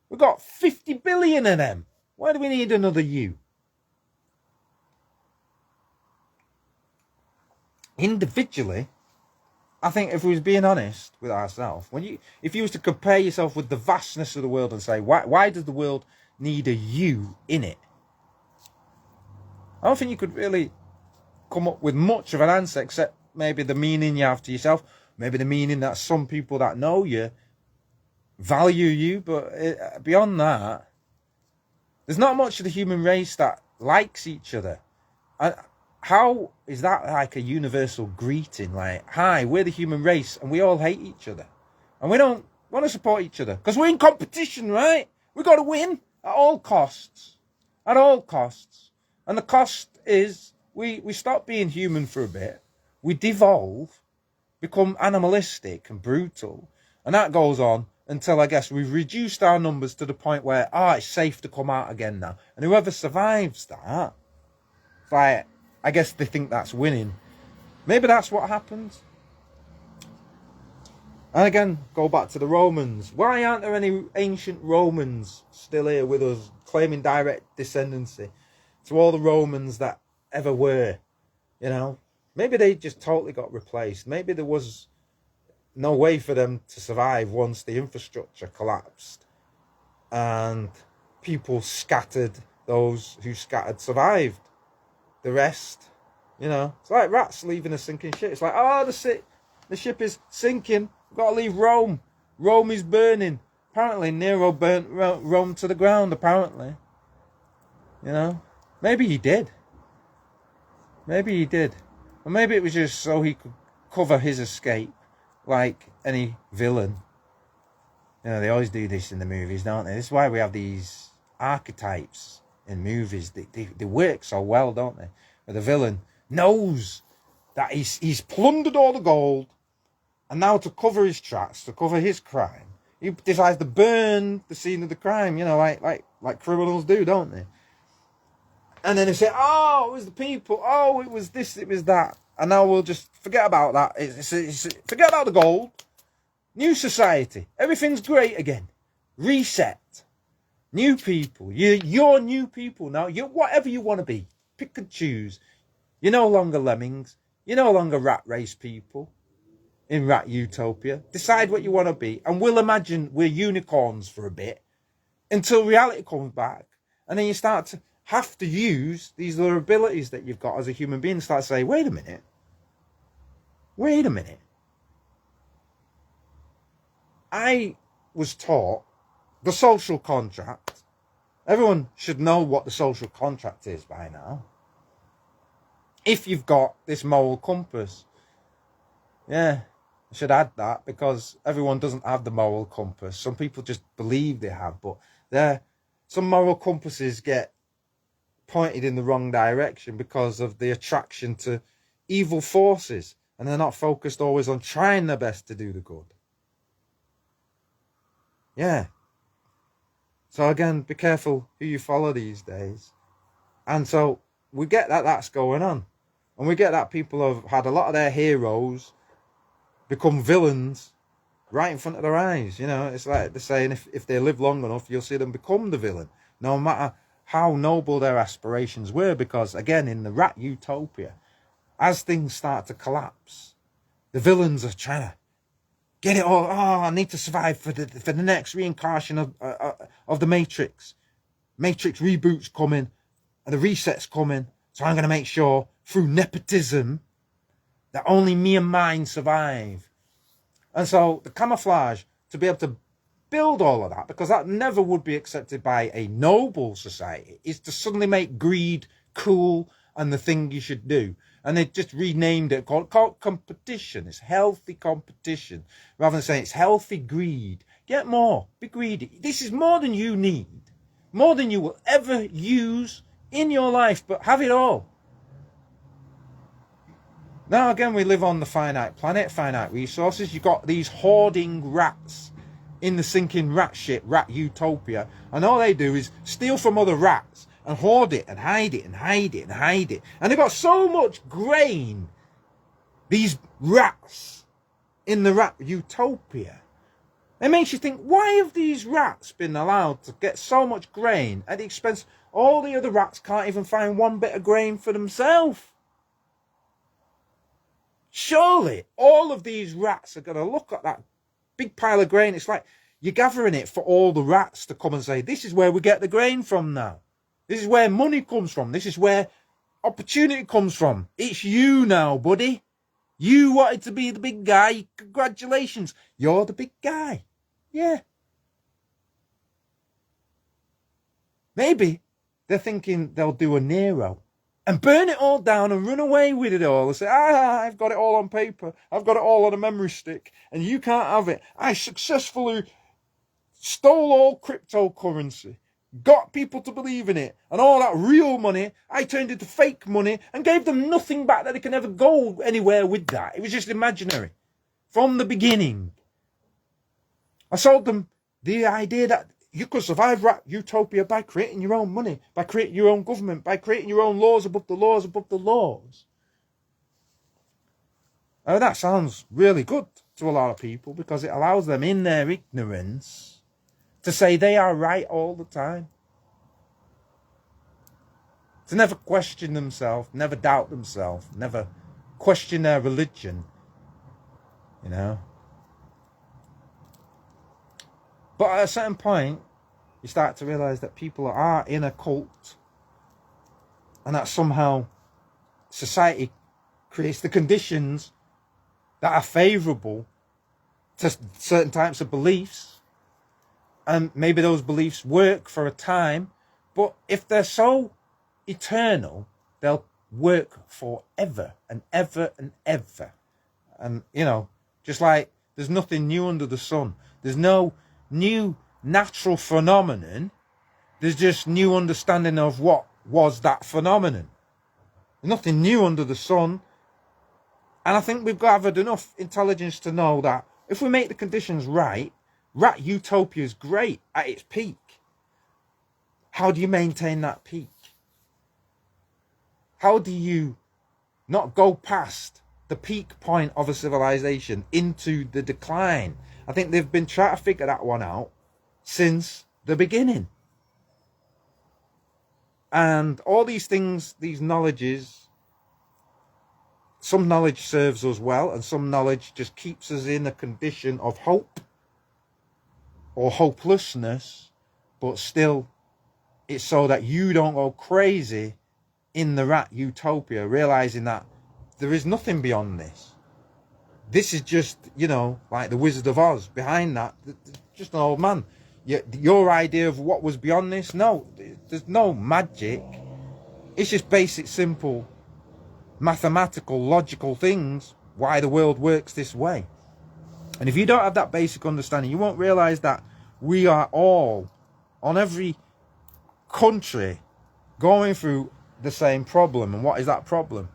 We've got 50 billion of them. Why do we need another you? Individually, I think if we was being honest with ourselves, if you was to compare yourself with the vastness of the world and say, why does the world need a you in it? I don't think you could really come up with much of an answer, except maybe the meaning you have to yourself, maybe the meaning that some people that know you value you, but beyond that, there's not much of the human race that likes each other. And how is that like a universal greeting? Like, hi, we're the human race and we all hate each other. And we don't want to support each other because we're in competition, right? We've got to win at all costs. At all costs. And the cost is we stop being human for a bit. We devolve, become animalistic and brutal. And that goes on until, I guess, we've reduced our numbers to the point where, it's safe to come out again now. And whoever survives that, like, I guess they think that's winning. Maybe that's what happens. And again, go back to the Romans. Why aren't there any ancient Romans still here with us, claiming direct descendancy to all the Romans that ever were? You know, maybe they just totally got replaced. Maybe there was no way for them to survive once the infrastructure collapsed and people scattered. Those who scattered survived. The rest, you know, it's like rats leaving a sinking ship. It's like, the ship is sinking. We've got to leave Rome. Rome is burning. Apparently Nero burnt Rome to the ground, apparently. You know, maybe he did. Maybe he did. Or maybe it was just so he could cover his escape, like any villain. You know, they always do this in the movies, don't they? This is why we have these archetypes in movies. They work so well, don't they? Where the villain knows that he's plundered all the gold, and now to cover his tracks, to cover his crime, he decides to burn the scene of the crime, you know, like criminals do, don't they? And then they say, it was the people, it was this, it was that. And now we'll just forget about that. Forget about the gold. New society. Everything's great again. Reset. New people. You're new people now. You're whatever you want to be. Pick and choose. You're no longer lemmings. You're no longer rat race people in rat utopia. Decide what you want to be. And we'll imagine we're unicorns for a bit until reality comes back. And then you start to have to use these other abilities that you've got as a human being. Start to say, wait a minute. I was taught the social contract. Everyone should know what the social contract is by now. If you've got this moral compass. Yeah, I should add that, because everyone doesn't have the moral compass. Some people just believe they have, but some moral compasses get pointed in the wrong direction because of the attraction to evil forces, and they're not focused always on trying their best to do the good. Yeah. So again, be careful who you follow these days. And so we get that that's going on. And we get that people have had a lot of their heroes become villains right in front of their eyes. You know, it's like they're saying if they live long enough, you'll see them become the villain, no matter how noble their aspirations were. Because again, in the rat utopia, as things start to collapse, the villains are trying to get it all. Oh, I need to survive for the next reincarnation of the Matrix. Matrix reboots coming, and the resets coming. So I'm going to make sure through nepotism that only me and mine survive. And so the camouflage to be able to build all of that, because that never would be accepted by a noble society, is to suddenly make greed cool and the thing you should do. And they just renamed it, called competition. It's healthy competition. Rather than saying it's healthy greed. Get more. Be greedy. This is more than you need. More than you will ever use in your life, but have it all. Now again, we live on the finite planet, finite resources. You've got these hoarding rats in the sinking rat ship, rat utopia. And all they do is steal from other rats and hoard it and hide it and hide it and hide it. And they've got so much grain, these rats in the rat utopia. It makes you think, why have these rats been allowed to get so much grain at the expense? All the other rats can't even find one bit of grain for themselves. Surely all of these rats are going to look at that big pile of grain. It's like you're gathering it for all the rats to come and say, this is where we get the grain from now. This is where money comes from. This is where opportunity comes from. It's you now, buddy. You wanted to be the big guy. Congratulations. You're the big guy. Yeah. Maybe they're thinking they'll do a Nero and burn it all down and run away with it all and say, I've got it all on paper. I've got it all on a memory stick and you can't have it. I successfully stole all cryptocurrency, got people to believe in it, and all that real money I turned into fake money and gave them nothing back that they can never go anywhere with that. It was just imaginary from the beginning. I sold them the idea that you could survive rat utopia by creating your own money, by creating your own government, by creating your own laws above the laws above the laws. Now that sounds really good to a lot of people because it allows them in their ignorance to say they are right all the time. To never question themselves, never doubt themselves, never question their religion, you know. But at a certain point, you start to realise that people are in a cult and that somehow society creates the conditions that are favourable to certain types of beliefs. And maybe those beliefs work for a time, but if they're so eternal, they'll work forever and ever and ever. And, you know, just like there's nothing new under the sun. There's no new natural phenomenon. There's just new understanding of what was that phenomenon. There's nothing new under the sun. And I think we've gathered enough intelligence to know that if we make the conditions right, rat utopia is great at its peak. How do you maintain that peak? How do you not go past the peak point of a civilization into the decline? I think they've been trying to figure that one out since the beginning. And all these things, these knowledges, some knowledge serves us well and some knowledge just keeps us in a condition of hope or hopelessness, but still it's so that you don't go crazy in the rat utopia, realizing that there is nothing beyond this. This is just, like the Wizard of Oz. Behind that, just an old man. Your idea of what was beyond this? No, there's no magic. It's just basic, simple, mathematical, logical things. Why the world works this way. And if you don't have that basic understanding, you won't realize that we are all, on every country, going through the same problem. And what is that problem?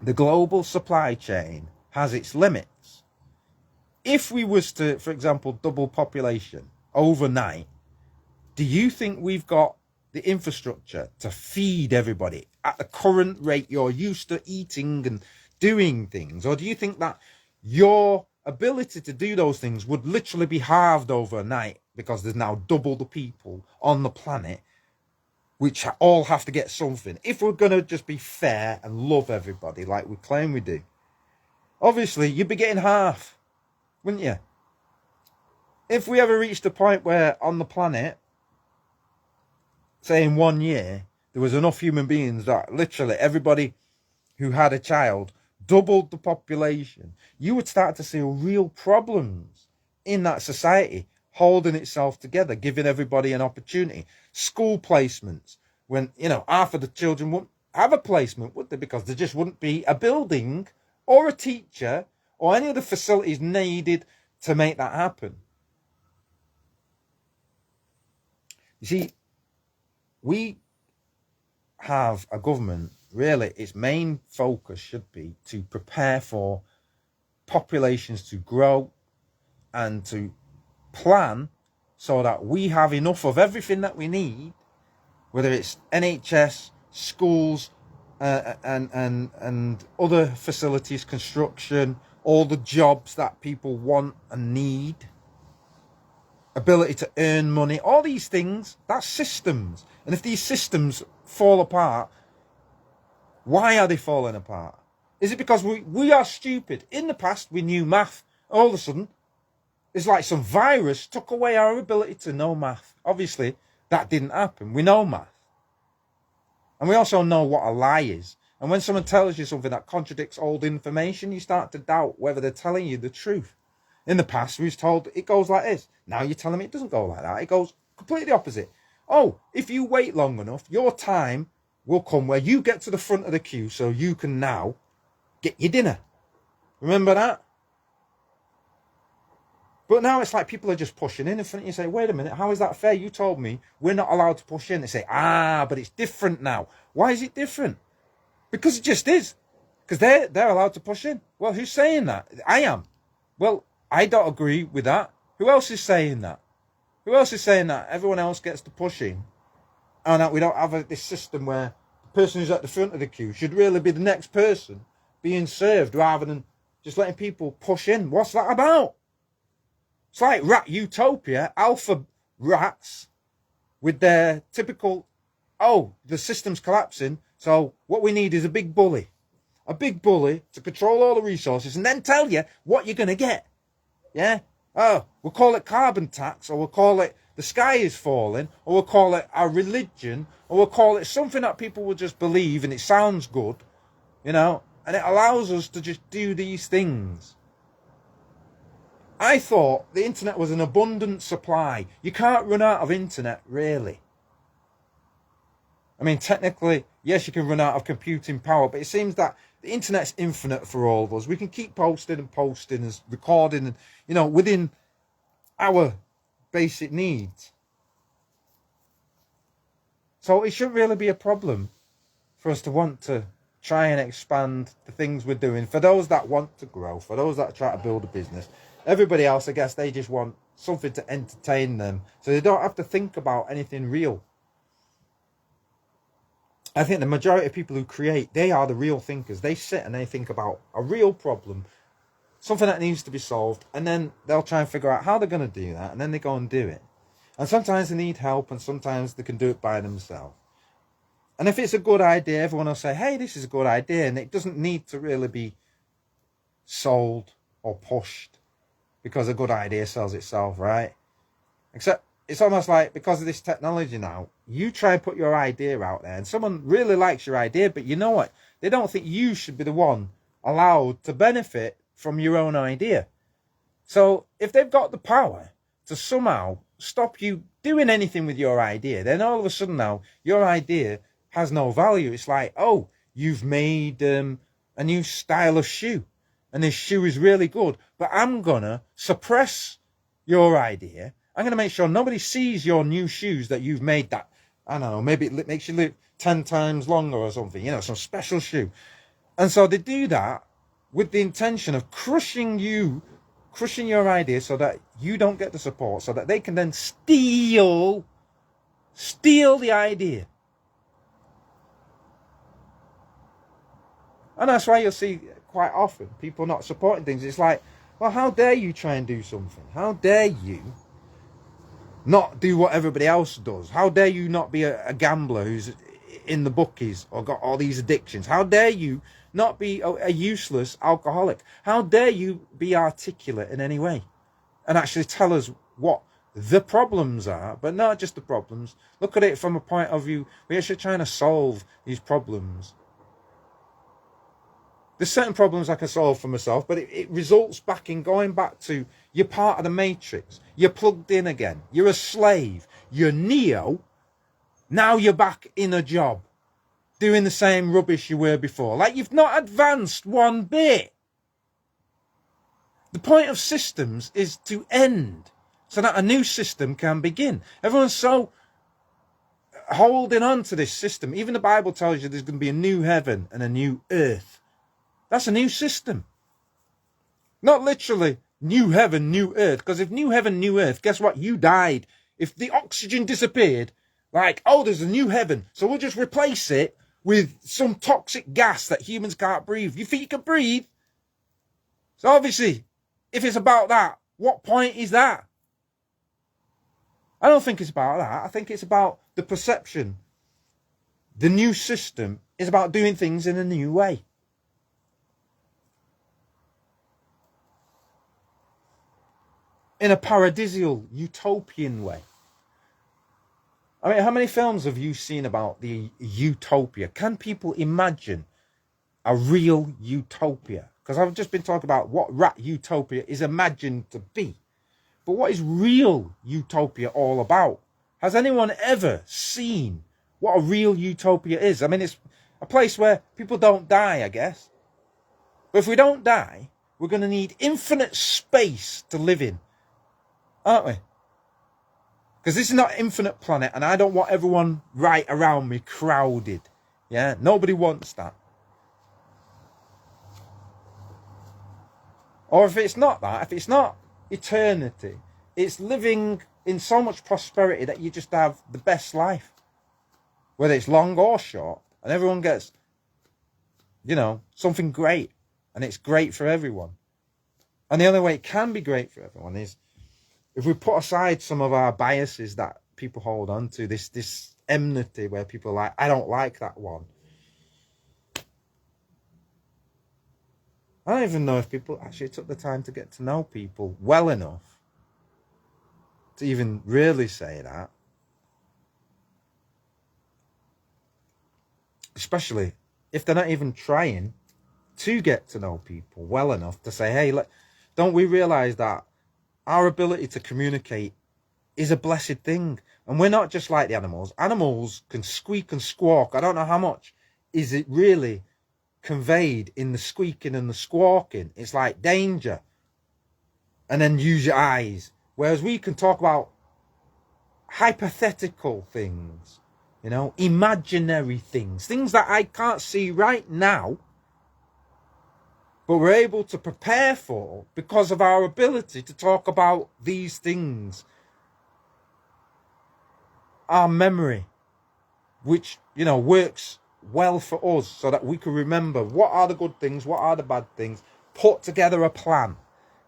The global supply chain has its limits. If we was to, for example, double population overnight, do you think we've got the infrastructure to feed everybody at the current rate you're used to eating and doing things? Or do you think that your ability to do those things would literally be halved overnight because there's now double the people on the planet, which all have to get something? If we're going to just be fair and love everybody like we claim we do, obviously you'd be getting half, wouldn't you? If we ever reached a point where on the planet, say in 1 year, there was enough human beings that literally everybody who had a child doubled the population, you would start to see real problems in that society holding itself together, giving everybody an opportunity. School placements, when, half of the children wouldn't have a placement, would they? Because there just wouldn't be a building or a teacher or any of the facilities needed to make that happen. You see, we have a government, really, its main focus should be to prepare for populations to grow and to plan so that we have enough of everything that we need, whether it's NHS, schools, and other facilities, construction, all the jobs that people want and need, ability to earn money, all these things, that's systems. And if these systems fall apart, why are they falling apart? Is it because we are stupid? In the past, we knew math. All of a sudden, it's like some virus took away our ability to know math. Obviously, that didn't happen. We know math. And we also know what a lie is. And when someone tells you something that contradicts old information, you start to doubt whether they're telling you the truth. In the past, we was told it goes like this. Now you're telling me it doesn't go like that. It goes completely opposite. Oh, if you wait long enough, your time will come where you get to the front of the queue so you can now get your dinner. Remember that? But now it's like people are just pushing in front of you and say, wait a minute, how is that fair? You told me we're not allowed to push in. They say, but it's different now. Why is it different? Because it just is. Because they're allowed to push in. Well, who's saying that? I am. Well, I don't agree with that. Who else is saying that? Who else is saying that everyone else gets to push in and that we don't have this system where the person who's at the front of the queue should really be the next person being served rather than just letting people push in? What's that about? It's like rat utopia, alpha rats with their typical, the system's collapsing, so what we need is a big bully to control all the resources and then tell you what you're going to get. Yeah? We'll call it carbon tax, or we'll call it the sky is falling, or we'll call it our religion, or we'll call it something that people will just believe and it sounds good, and it allows us to just do these things. I thought the internet was an abundant supply. You can't run out of internet, really. I mean, technically, yes, you can run out of computing power, but it seems that the internet's infinite for all of us. We can keep posting and recording, and, within our basic needs. So it shouldn't really be a problem for us to want to try and expand the things we're doing. For those that want to grow, for those that try to build a business, everybody else, I guess, they just want something to entertain them so they don't have to think about anything real. I think the majority of people who create, they are the real thinkers. They sit and they think about a real problem, something that needs to be solved, and then they'll try and figure out how they're going to do that, and then they go and do it. And sometimes they need help, and sometimes they can do it by themselves. And if it's a good idea, everyone will say, hey, this is a good idea, and it doesn't need to really be sold or pushed, because a good idea sells itself, right? Except it's almost like, because of this technology now, you try and put your idea out there and someone really likes your idea, but you know what? They don't think you should be the one allowed to benefit from your own idea. So if they've got the power to somehow stop you doing anything with your idea, then all of a sudden now your idea has no value. It's like, oh, you've made a new style of shoe, and this shoe is really good, but I'm gonna suppress your idea. I'm gonna make sure nobody sees your new shoes that you've made that, I don't know, maybe it makes you live 10 times longer or something, some special shoe. And so they do that with the intention of crushing your idea so that you don't get the support, so that they can then steal the idea. And that's why you'll see quite often people not supporting things. It's like, well, how dare you try and do something? How dare you not do what everybody else does? How dare you not be a gambler who's in the bookies or got all these addictions? How dare you not be a useless alcoholic? How dare you be articulate in any way and actually tell us what the problems are, but not just the problems. Look at it from a point of view, we're actually trying to solve these problems. There's certain problems I can solve for myself, but it results back in going back to, you're part of the matrix. You're plugged in again. You're a slave. You're Neo. Now you're back in a job, doing the same rubbish you were before. Like you've not advanced one bit. The point of systems is to end so that a new system can begin. Everyone's so holding on to this system. Even the Bible tells you there's going to be a new heaven and a new earth. That's a new system. Not literally new heaven, new earth. Because if new heaven, new earth, guess what? You died. If the oxygen disappeared, like, oh, there's a new heaven, so we'll just replace it with some toxic gas that humans can't breathe. You think you can breathe? So obviously, if it's about that, what point is that? I don't think it's about that. I think it's about the perception. The new system is about doing things in a new way. In a paradisial, utopian way. I mean, how many films have you seen about the utopia? Can people imagine a real utopia? Because I've just been talking about what rat utopia is imagined to be. But what is real utopia all about? Has anyone ever seen what a real utopia is? I mean, it's a place where people don't die, I guess. But if we don't die, we're going to need infinite space to live in, aren't we? Because this is not an infinite planet, and I don't want everyone right around me crowded. Yeah, nobody wants that. Or if it's not that, if it's not eternity, it's living in so much prosperity that you just have the best life. Whether it's long or short, and everyone gets, something great. And it's great for everyone. And the only way it can be great for everyone is if we put aside some of our biases that people hold on to, this enmity where people are like, I don't like that one. I don't even know if people actually took the time to get to know people well enough to even really say that. Especially if they're not even trying to get to know people well enough to say, hey, don't we realize that our ability to communicate is a blessed thing? And we're not just like the animals. Animals can squeak and squawk. I don't know how much is it really conveyed in the squeaking and the squawking. It's like danger. And then use your eyes. Whereas we can talk about hypothetical things, imaginary things, things that I can't see right now, but we're able to prepare for because of our ability to talk about these things. Our memory, which, works well for us so that we can remember what are the good things, what are the bad things, put together a plan.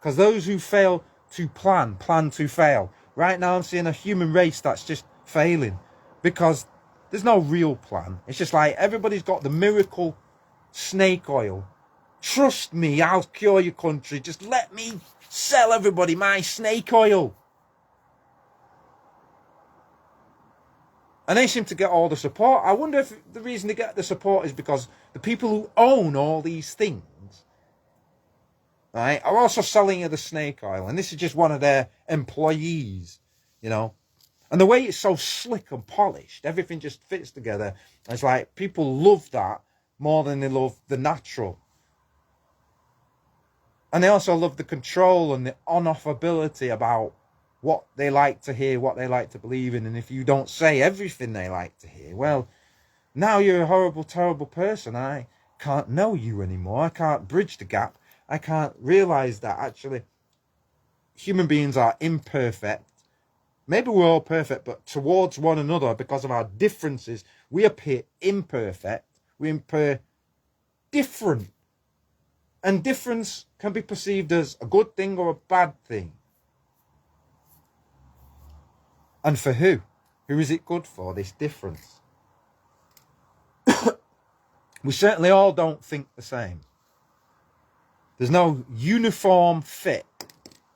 Because those who fail to plan to fail. Right now I'm seeing a human race that's just failing because there's no real plan. It's just like everybody's got the miracle snake oil. Trust me, I'll cure your country. Just let me sell everybody my snake oil. And they seem to get all the support. I wonder if the reason they get the support is because the people who own all these things right, are also selling you the snake oil. And this is just one of their employees, you know. And the way it's so slick and polished, everything just fits together. It's like people love that more than they love the natural. And they also love the control and the on-off ability about what they like to hear, what they like to believe in. And if you don't say everything they like to hear, well, now you're a horrible, terrible person. I can't know you anymore. I can't bridge the gap. I can't realize that actually human beings are imperfect. Maybe we're all perfect, but towards one another, because of our differences, we appear imperfect. We appear different. And difference can be perceived as a good thing or a bad thing. And for who? Who is it good for, this difference? We certainly all don't think the same. There's no uniform fit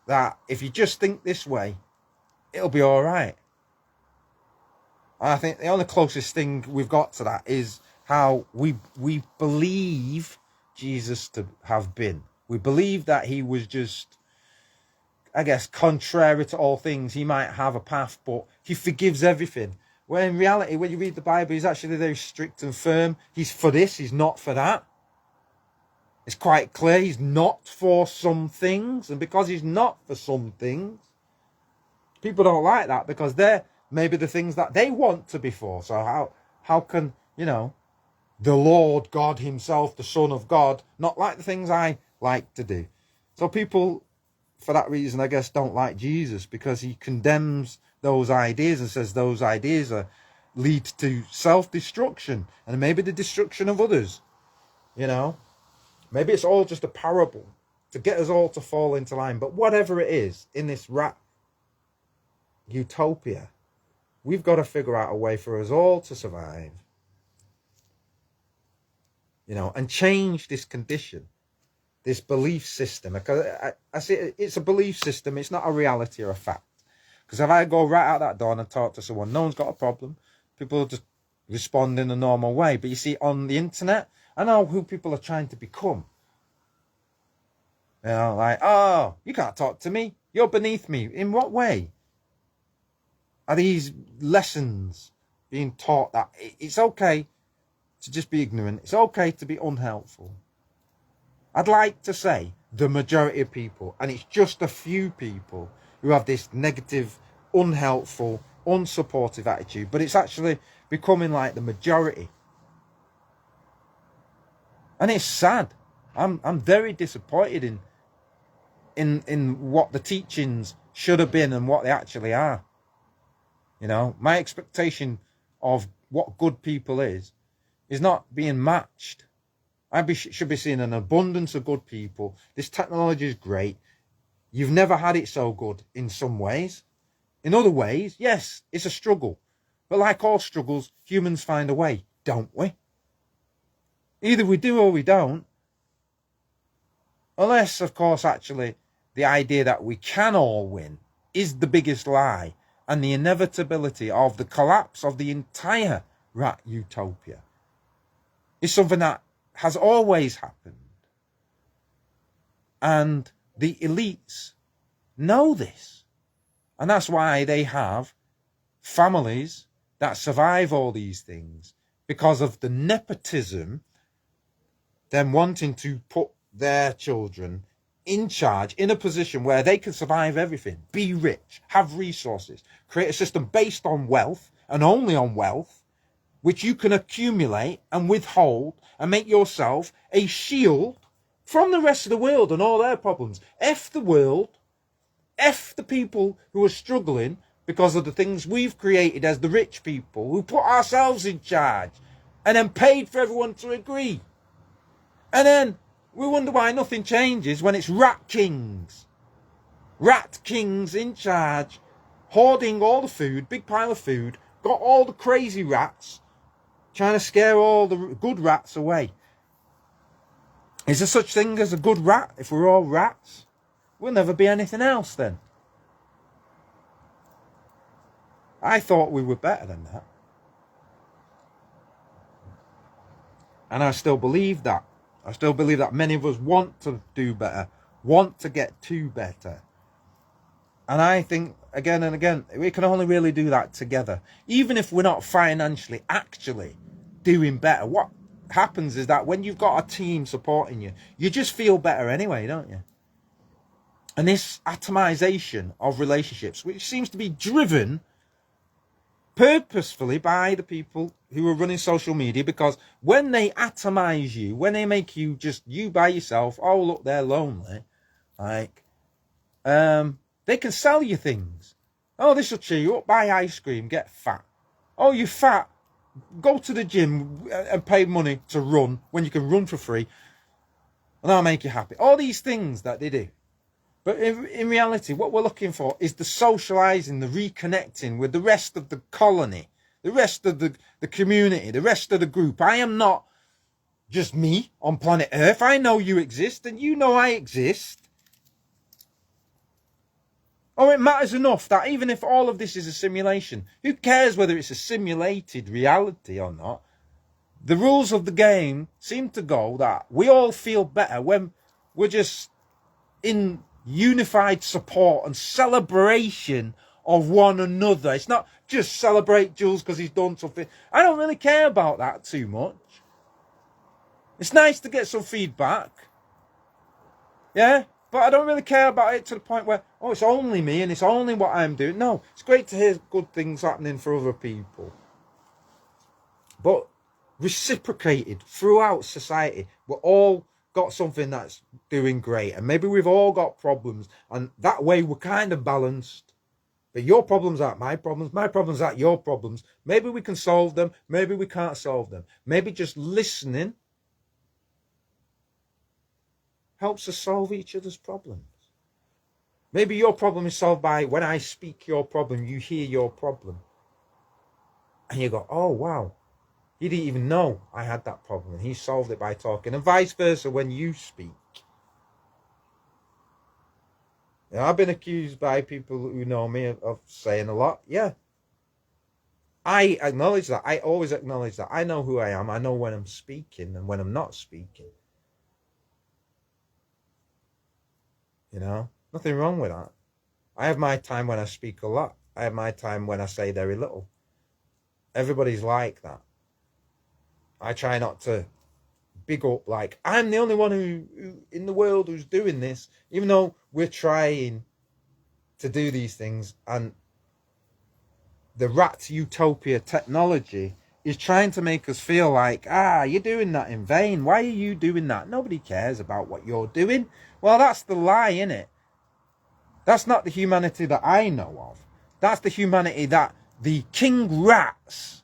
that if you just think this way, it'll be all right. And I think the only closest thing we've got to that is how we believe Jesus to have been. We believe that he was just, I guess, contrary to all things. He might have a path, but he forgives everything. When in reality, when you read the Bible, he's actually very strict and firm. He's for this, he's not for that. It's quite clear he's not for some things. And because he's not for some things, people don't like that because they're maybe the things that they want to be for. So how can, you know, the Lord God himself, the Son of God, not like the things I like to do? So people, for that reason, I guess, don't like Jesus because he condemns those ideas and says those ideas lead to self-destruction and maybe the destruction of others. You know, maybe it's all just a parable to get us all to fall into line. But whatever it is in this rat utopia, we've got to figure out a way for us all to survive, you know, and change this condition, this belief system. Because I see it's a belief system. It's not a reality or a fact. Because if I go right out that door and talk to someone, no one's got a problem. People just respond in a normal way. But you see, on the internet, I know who people are trying to become. You know, like, oh, you can't talk to me. You're beneath me. In what way? Are these lessons being taught that it's okay to just be ignorant? It's okay to be unhelpful. I'd like to say the majority of people, and it's just a few people who have this negative, unhelpful, unsupportive attitude, but it's actually becoming like the majority. And it's sad. I'm very disappointed in what the teachings should have been and what they actually are. You know, my expectation of what good people is not being matched. Should be seeing an abundance of good people. This technology is great. You've never had it so good in some ways. In other ways, yes, it's a struggle. But like all struggles, humans find a way, don't we? Either we do or we don't. Unless, of course, actually, the idea that we can all win is the biggest lie and the inevitability of the collapse of the entire rat utopia is something that has always happened. And the elites know this. And that's why they have families that survive all these things, because of the nepotism, them wanting to put their children in charge, in a position where they can survive everything, be rich, have resources, create a system based on wealth and only on wealth, which you can accumulate and withhold and make yourself a shield from the rest of the world and all their problems. F the world, F the people who are struggling because of the things we've created as the rich people who put ourselves in charge and then paid for everyone to agree. And then we wonder why nothing changes when it's rat kings. Rat kings in charge, hoarding all the food, big pile of food, got all the crazy rats, trying to scare all the good rats away. Is there such thing as a good rat if we're all rats? We'll never be anything else then. I thought we were better than that. And I still believe that. I still believe that many of us want to do better, want to get to better. And I think, again and again, we can only really do that together. Even if we're not financially actually doing better, what happens is that when you've got a team supporting you, you just feel better anyway, don't you? And this atomization of relationships, which seems to be driven purposefully by the people who are running social media, because when they atomize you, when they make you just you by yourself, oh look, they're lonely, like they can sell you things. Oh, this will cheer you up, buy ice cream, get fat. Oh, you're fat, go to the gym and pay money to run when you can run for free, and that'll make you happy. All these things that they do. But in reality, what we're looking for is the socializing, the reconnecting with the rest of the colony, the rest of the community, the rest of the group. I am not just me on planet Earth. I know you exist and you know I exist. Oh, it matters enough that even if all of this is a simulation, who cares whether it's a simulated reality or not? The rules of the game seem to go that we all feel better when we're just in unified support and celebration of one another. It's not just celebrate Jules because he's done something. I don't really care about that too much. It's nice to get some feedback. Yeah, but I don't really care about it to the point where, oh, it's only me and it's only what I'm doing. No, it's great to hear good things happening for other people. But reciprocated throughout society, we're all got something that's doing great, and maybe we've all got problems, and that way we're kind of balanced. But your problems aren't my problems aren't your problems. Maybe we can solve them, maybe we can't solve them. Maybe just listening helps us solve each other's problems. Maybe your problem is solved by when I speak your problem, you hear your problem, and you go, oh wow, he didn't even know I had that problem, and he solved it by talking, and vice versa when you speak. You know, I've been accused by people who know me of saying a lot. Yeah. I acknowledge that. I always acknowledge that. I know who I am. I know when I'm speaking and when I'm not speaking. You know, nothing wrong with that. I have my time when I speak a lot. I have my time when I say very little. Everybody's like that. I try not to big up like I'm the only one who in the world who's doing this, even though we're trying to do these things, and the rat utopia technology is trying to make us feel like, you're doing that in vain. Why are you doing that? Nobody cares about what you're doing. Well, that's the lie, innit? That's not the humanity that I know of. That's the humanity that the king rats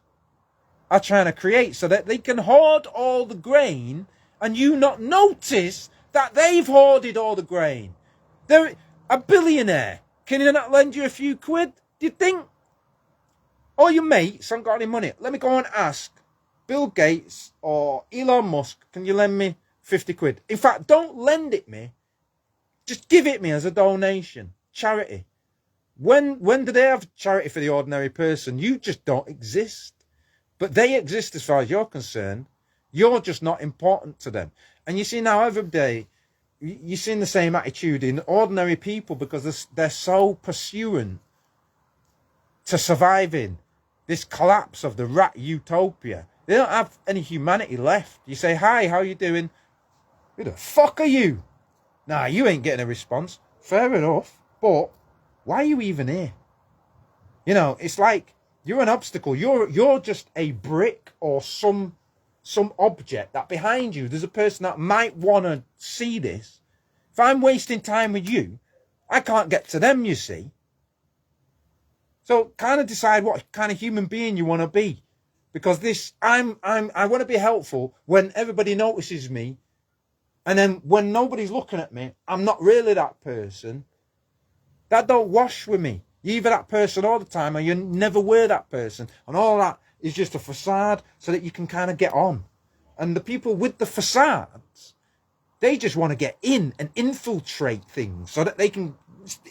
are trying to create, so that they can hoard all the grain and you not notice that they've hoarded all the grain. They're a billionaire. Can he not lend you a few quid? Do you think? All your mates haven't got any money. Let me go and ask Bill Gates or Elon Musk, can you lend me 50 quid? In fact, don't lend it me. Just give it me as a donation. Charity. When do they have charity for the ordinary person? You just don't exist. But they exist as far as you're concerned. You're just not important to them. And you see now every day, you're seeing the same attitude in ordinary people, because they're so pursuant to surviving this collapse of the rat utopia. They don't have any humanity left. You say, hi, how you doing? Who the fuck are you? Nah, you ain't getting a response. Fair enough. But why are you even here? You know, it's like you're an obstacle. You're just a brick or some object that behind you there's a person that might want to see this. If I'm wasting time with you, I can't get to them, you see. So kind of decide what kind of human being you want to be. Because I want to be helpful when everybody notices me. And then when nobody's looking at me, I'm not really that person. That don't wash with me. You're either that person all the time or you never were that person. And all that is just a facade so that you can kind of get on. And the people with the facades, they just want to get in and infiltrate things so that they can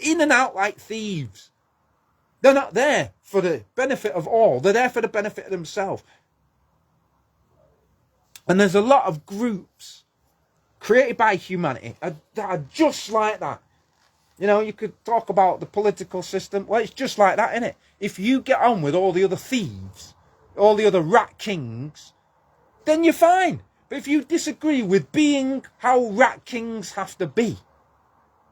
in and out like thieves. They're not there for the benefit of all. They're there for the benefit of themselves. And there's a lot of groups created by humanity that are just like that. You know, you could talk about the political system. Well, it's just like that, isn't it? If you get on with all the other thieves, all the other rat kings, then you're fine. But if you disagree with being how rat kings have to be,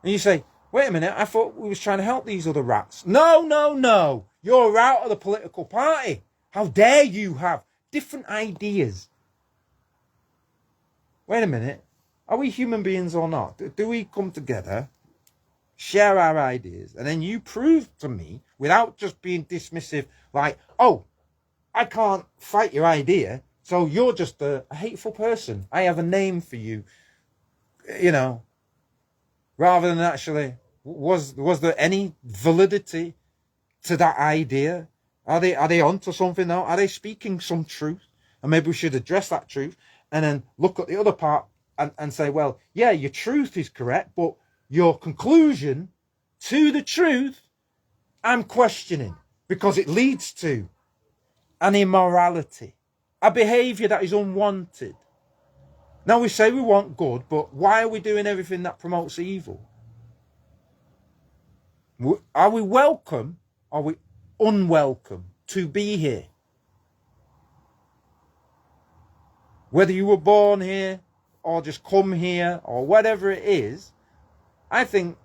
and you say, wait a minute, I thought we was trying to help these other rats. No, no, no. You're out of the political party. How dare you have different ideas? Wait a minute. Are we human beings or not? Do we come together, share our ideas, and then you prove to me, without just being dismissive, like, oh, I can't fight your idea, so you're just a hateful person. I have a name for you. You know, rather than actually, was there any validity to that idea? Are they onto something now? Are they speaking some truth? And maybe we should address that truth and then look at the other part and say, well, yeah, your truth is correct, but your conclusion to the truth, I'm questioning, because it leads to an immorality, a behavior that is unwanted. Now, we say we want good, but why are we doing everything that promotes evil? Are we welcome? Are we unwelcome to be here? Whether you were born here or just come here or whatever it is, I think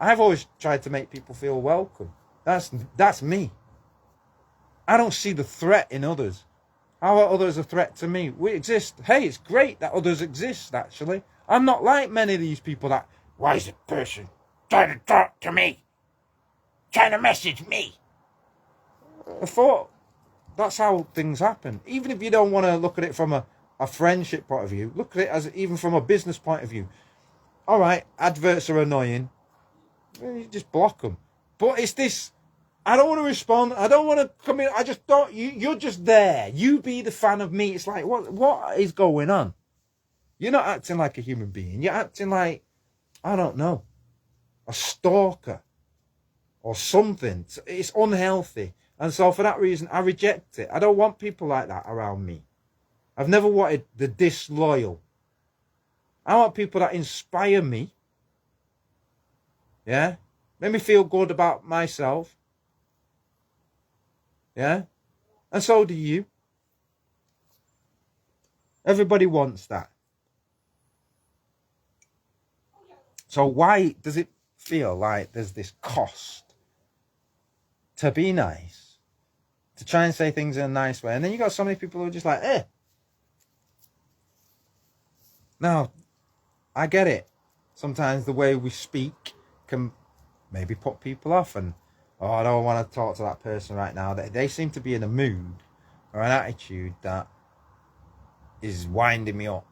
I've always tried to make people feel welcome. That's me. I don't see the threat in others. How are others a threat to me? We exist. Hey, it's great that others exist, actually. I'm not like many of these people that, why is the person trying to talk to me? Trying to message me? I thought that's how things happen. Even if you don't want to look at it from a friendship point of view, look at it as even from a business point of view. All right, adverts are annoying. You just block them. But it's this, I don't want to respond. I don't want to come in. I just don't. You're just there. You be the fan of me. It's like, what is going on? You're not acting like a human being. You're acting like, I don't know, a stalker or something. It's unhealthy. And so for that reason, I reject it. I don't want people like that around me. I've never wanted the disloyal. I want people that inspire me. Yeah? Make me feel good about myself. Yeah? And so do you. Everybody wants that. So why does it feel like there's this cost to be nice? To try and say things in a nice way. And then you got so many people who are just like, eh. Now, I get it. Sometimes the way we speak can maybe put people off and, oh, I don't want to talk to that person right now. They seem to be in a mood or an attitude that is winding me up.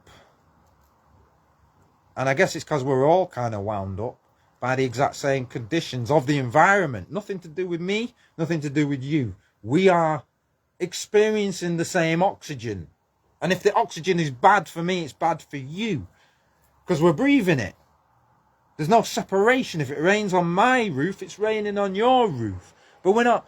And I guess it's because we're all kind of wound up by the exact same conditions of the environment. Nothing to do with me, nothing to do with you. We are experiencing the same oxygen. And if the oxygen is bad for me, it's bad for you. Because we're breathing it. There's no separation. If it rains on my roof, it's raining on your roof. But we're not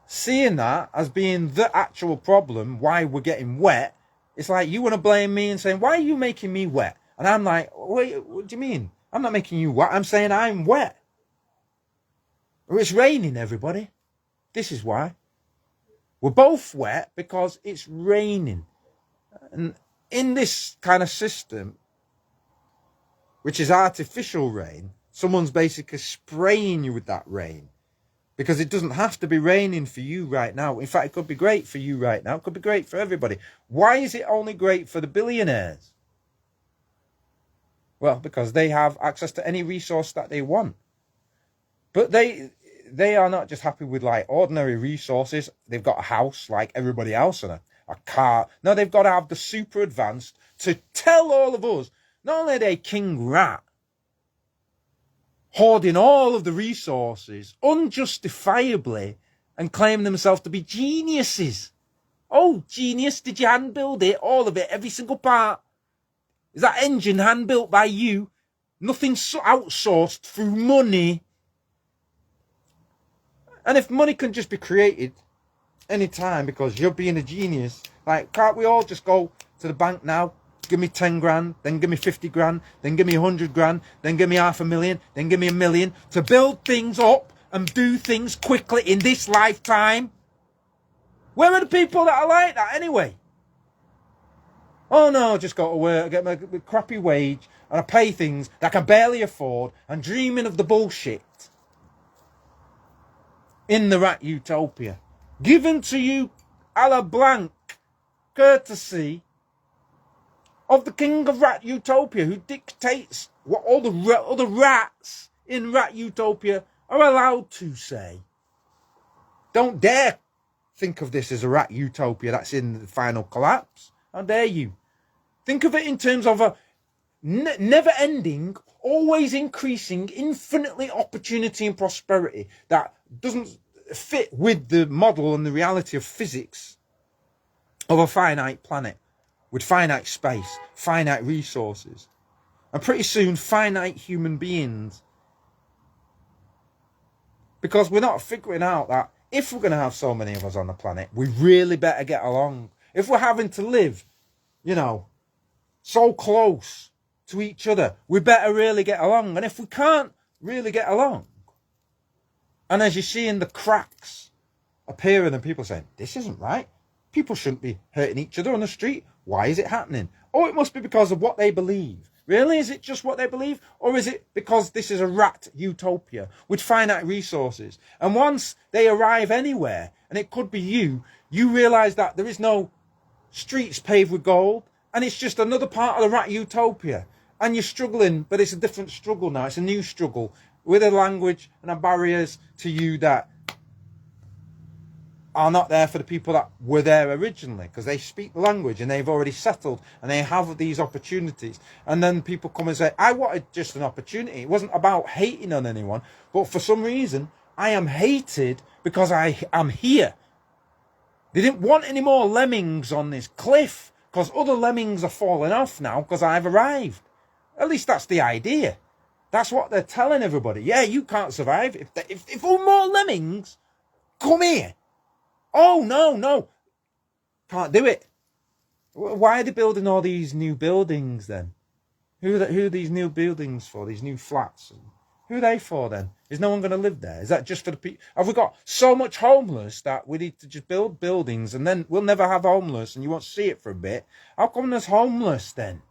seeing that as being the actual problem, why we're getting wet. It's like you want to blame me and saying, why are you making me wet? And I'm like, wait, what do you mean? I'm not making you wet. I'm saying I'm wet. It's raining, everybody. This is why. We're both wet because it's raining. And in this kind of system, which is artificial rain, someone's basically spraying you with that rain. Because it doesn't have to be raining for you right now. In fact, it could be great for you right now. It could be great for everybody. Why is it only great for the billionaires? Well, because they have access to any resource that they want. But they are not just happy with like ordinary resources. They've got a house like everybody else and a car. No, they've got to have the super advanced to tell all of us, not only are they king rat, hoarding all of the resources unjustifiably and claiming themselves to be geniuses. Oh, genius, did you hand build it? All of it, every single part. Is that engine hand built by you? Nothing outsourced through money. And if money can just be created anytime because you're being a genius, like, can't we all just go to the bank now, give me 10 grand, then give me 50 grand, then give me 100 grand, then give me 500,000, then give me 1 million to build things up and do things quickly in this lifetime. Where are the people that are like that anyway? Oh no, I just go to work, I get my crappy wage, and I pay things that I can barely afford, and dreaming of the bullshit in the rat utopia. Given to you a la blanc, courtesy of the king of rat utopia, who dictates what all the rats in rat utopia are allowed to say. Don't dare think of this as a rat utopia that's in the final collapse. How dare you? Think of it in terms of a never-ending, always increasing, infinitely opportunity and prosperity that doesn't fit with the model and the reality of physics of a finite planet with finite space, finite resources, and pretty soon finite human beings. Because we're not figuring out that if we're going to have so many of us on the planet, we really better get along. If we're having to live, you know, so close to each other, we better really get along. And if we can't really get along, and as you see in the cracks appearing and people saying, this isn't right, people shouldn't be hurting each other on the street, why is it happening? Oh, it must be because of what they believe. Really? Is it just what they believe? Or is it because this is a rat utopia with finite resources? And once they arrive anywhere, and it could be you realise that there is no streets paved with gold, and it's just another part of the rat utopia. And you're struggling, but it's a different struggle now. It's a new struggle with a language and a barriers to you that are not there for the people that were there originally, because they speak the language and they've already settled and they have these opportunities. And then people come and say, I wanted just an opportunity. It wasn't about hating on anyone, but for some reason I am hated because I am here. They didn't want any more lemmings on this cliff because other lemmings are falling off now because I've arrived. At least that's the idea. That's what they're telling everybody. Yeah, you can't survive. If more lemmings come here. Oh, no. Can't do it. Why are they building all these new buildings then? Who are these new buildings for? These new flats? Who are they for then? Is no one going to live there? Is that just for the people? Have we got so much homeless that we need to just build buildings and then we'll never have homeless and you won't see it for a bit? How come there's homeless then?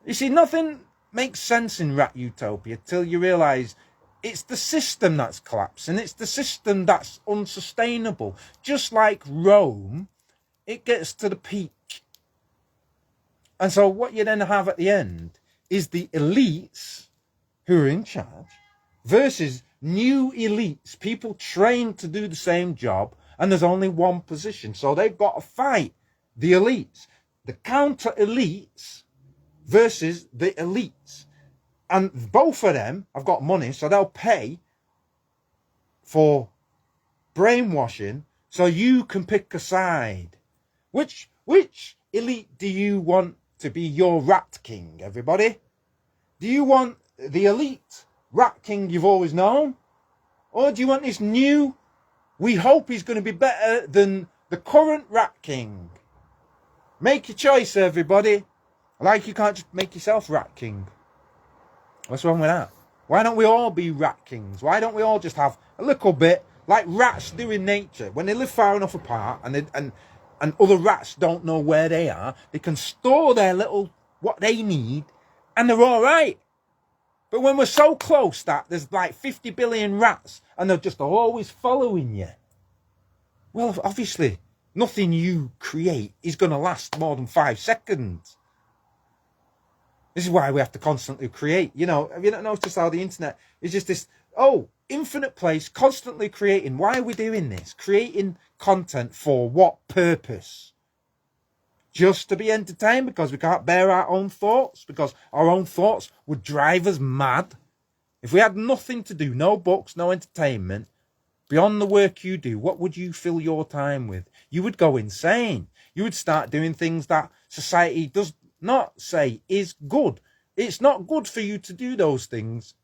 You see, nothing makes sense in rat utopia till you realise it's the system that's collapsing. It's the system that's unsustainable. Just like Rome, it gets to the peak. And so what you then have at the end is the elites who are in charge versus new elites, people trained to do the same job, and there's only one position. So they've got to fight the elites, the counter elites versus the elites. And both of them have got money, so they'll pay for brainwashing so you can pick a side. Which elite do you want to be your rat king, everybody? Do you want the elite rat king you've always known? Or do you want this new, we hope he's going to be better than the current rat king? Make your choice, everybody. Like you can't just make yourself rat king. What's wrong with that? Why don't we all be rat kings? Why don't we all just have a little bit like rats do in nature? When they live far enough apart and other rats don't know where they are, they can store their little, what they need, and they're all right. But when we're so close that there's like 50 billion rats and they're just always following you, well, obviously, nothing you create is going to last more than 5 seconds. This is why we have to constantly create. You know, have you not noticed how the internet is just this, infinite place, constantly creating? Why are we doing this? Creating content for what purpose? Just to be entertained because we can't bear our own thoughts? Because our own thoughts would drive us mad? If we had nothing to do, no books, no entertainment, beyond the work you do, what would you fill your time with? You would go insane. You would start doing things that society does not say is good. It's not good for you to do those things.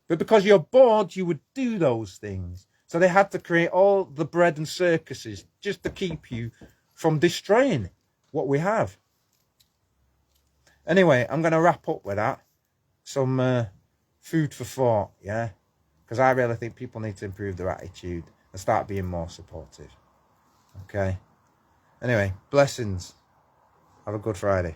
But because you're bored, you would do those things. So they had to create all the bread and circuses just to keep you from destroying what we have. Anyway, I'm going to wrap up with that. Some food for thought, yeah? Because I really think people need to improve their attitude and start being more supportive. Okay? Anyway, blessings. Have a good Friday.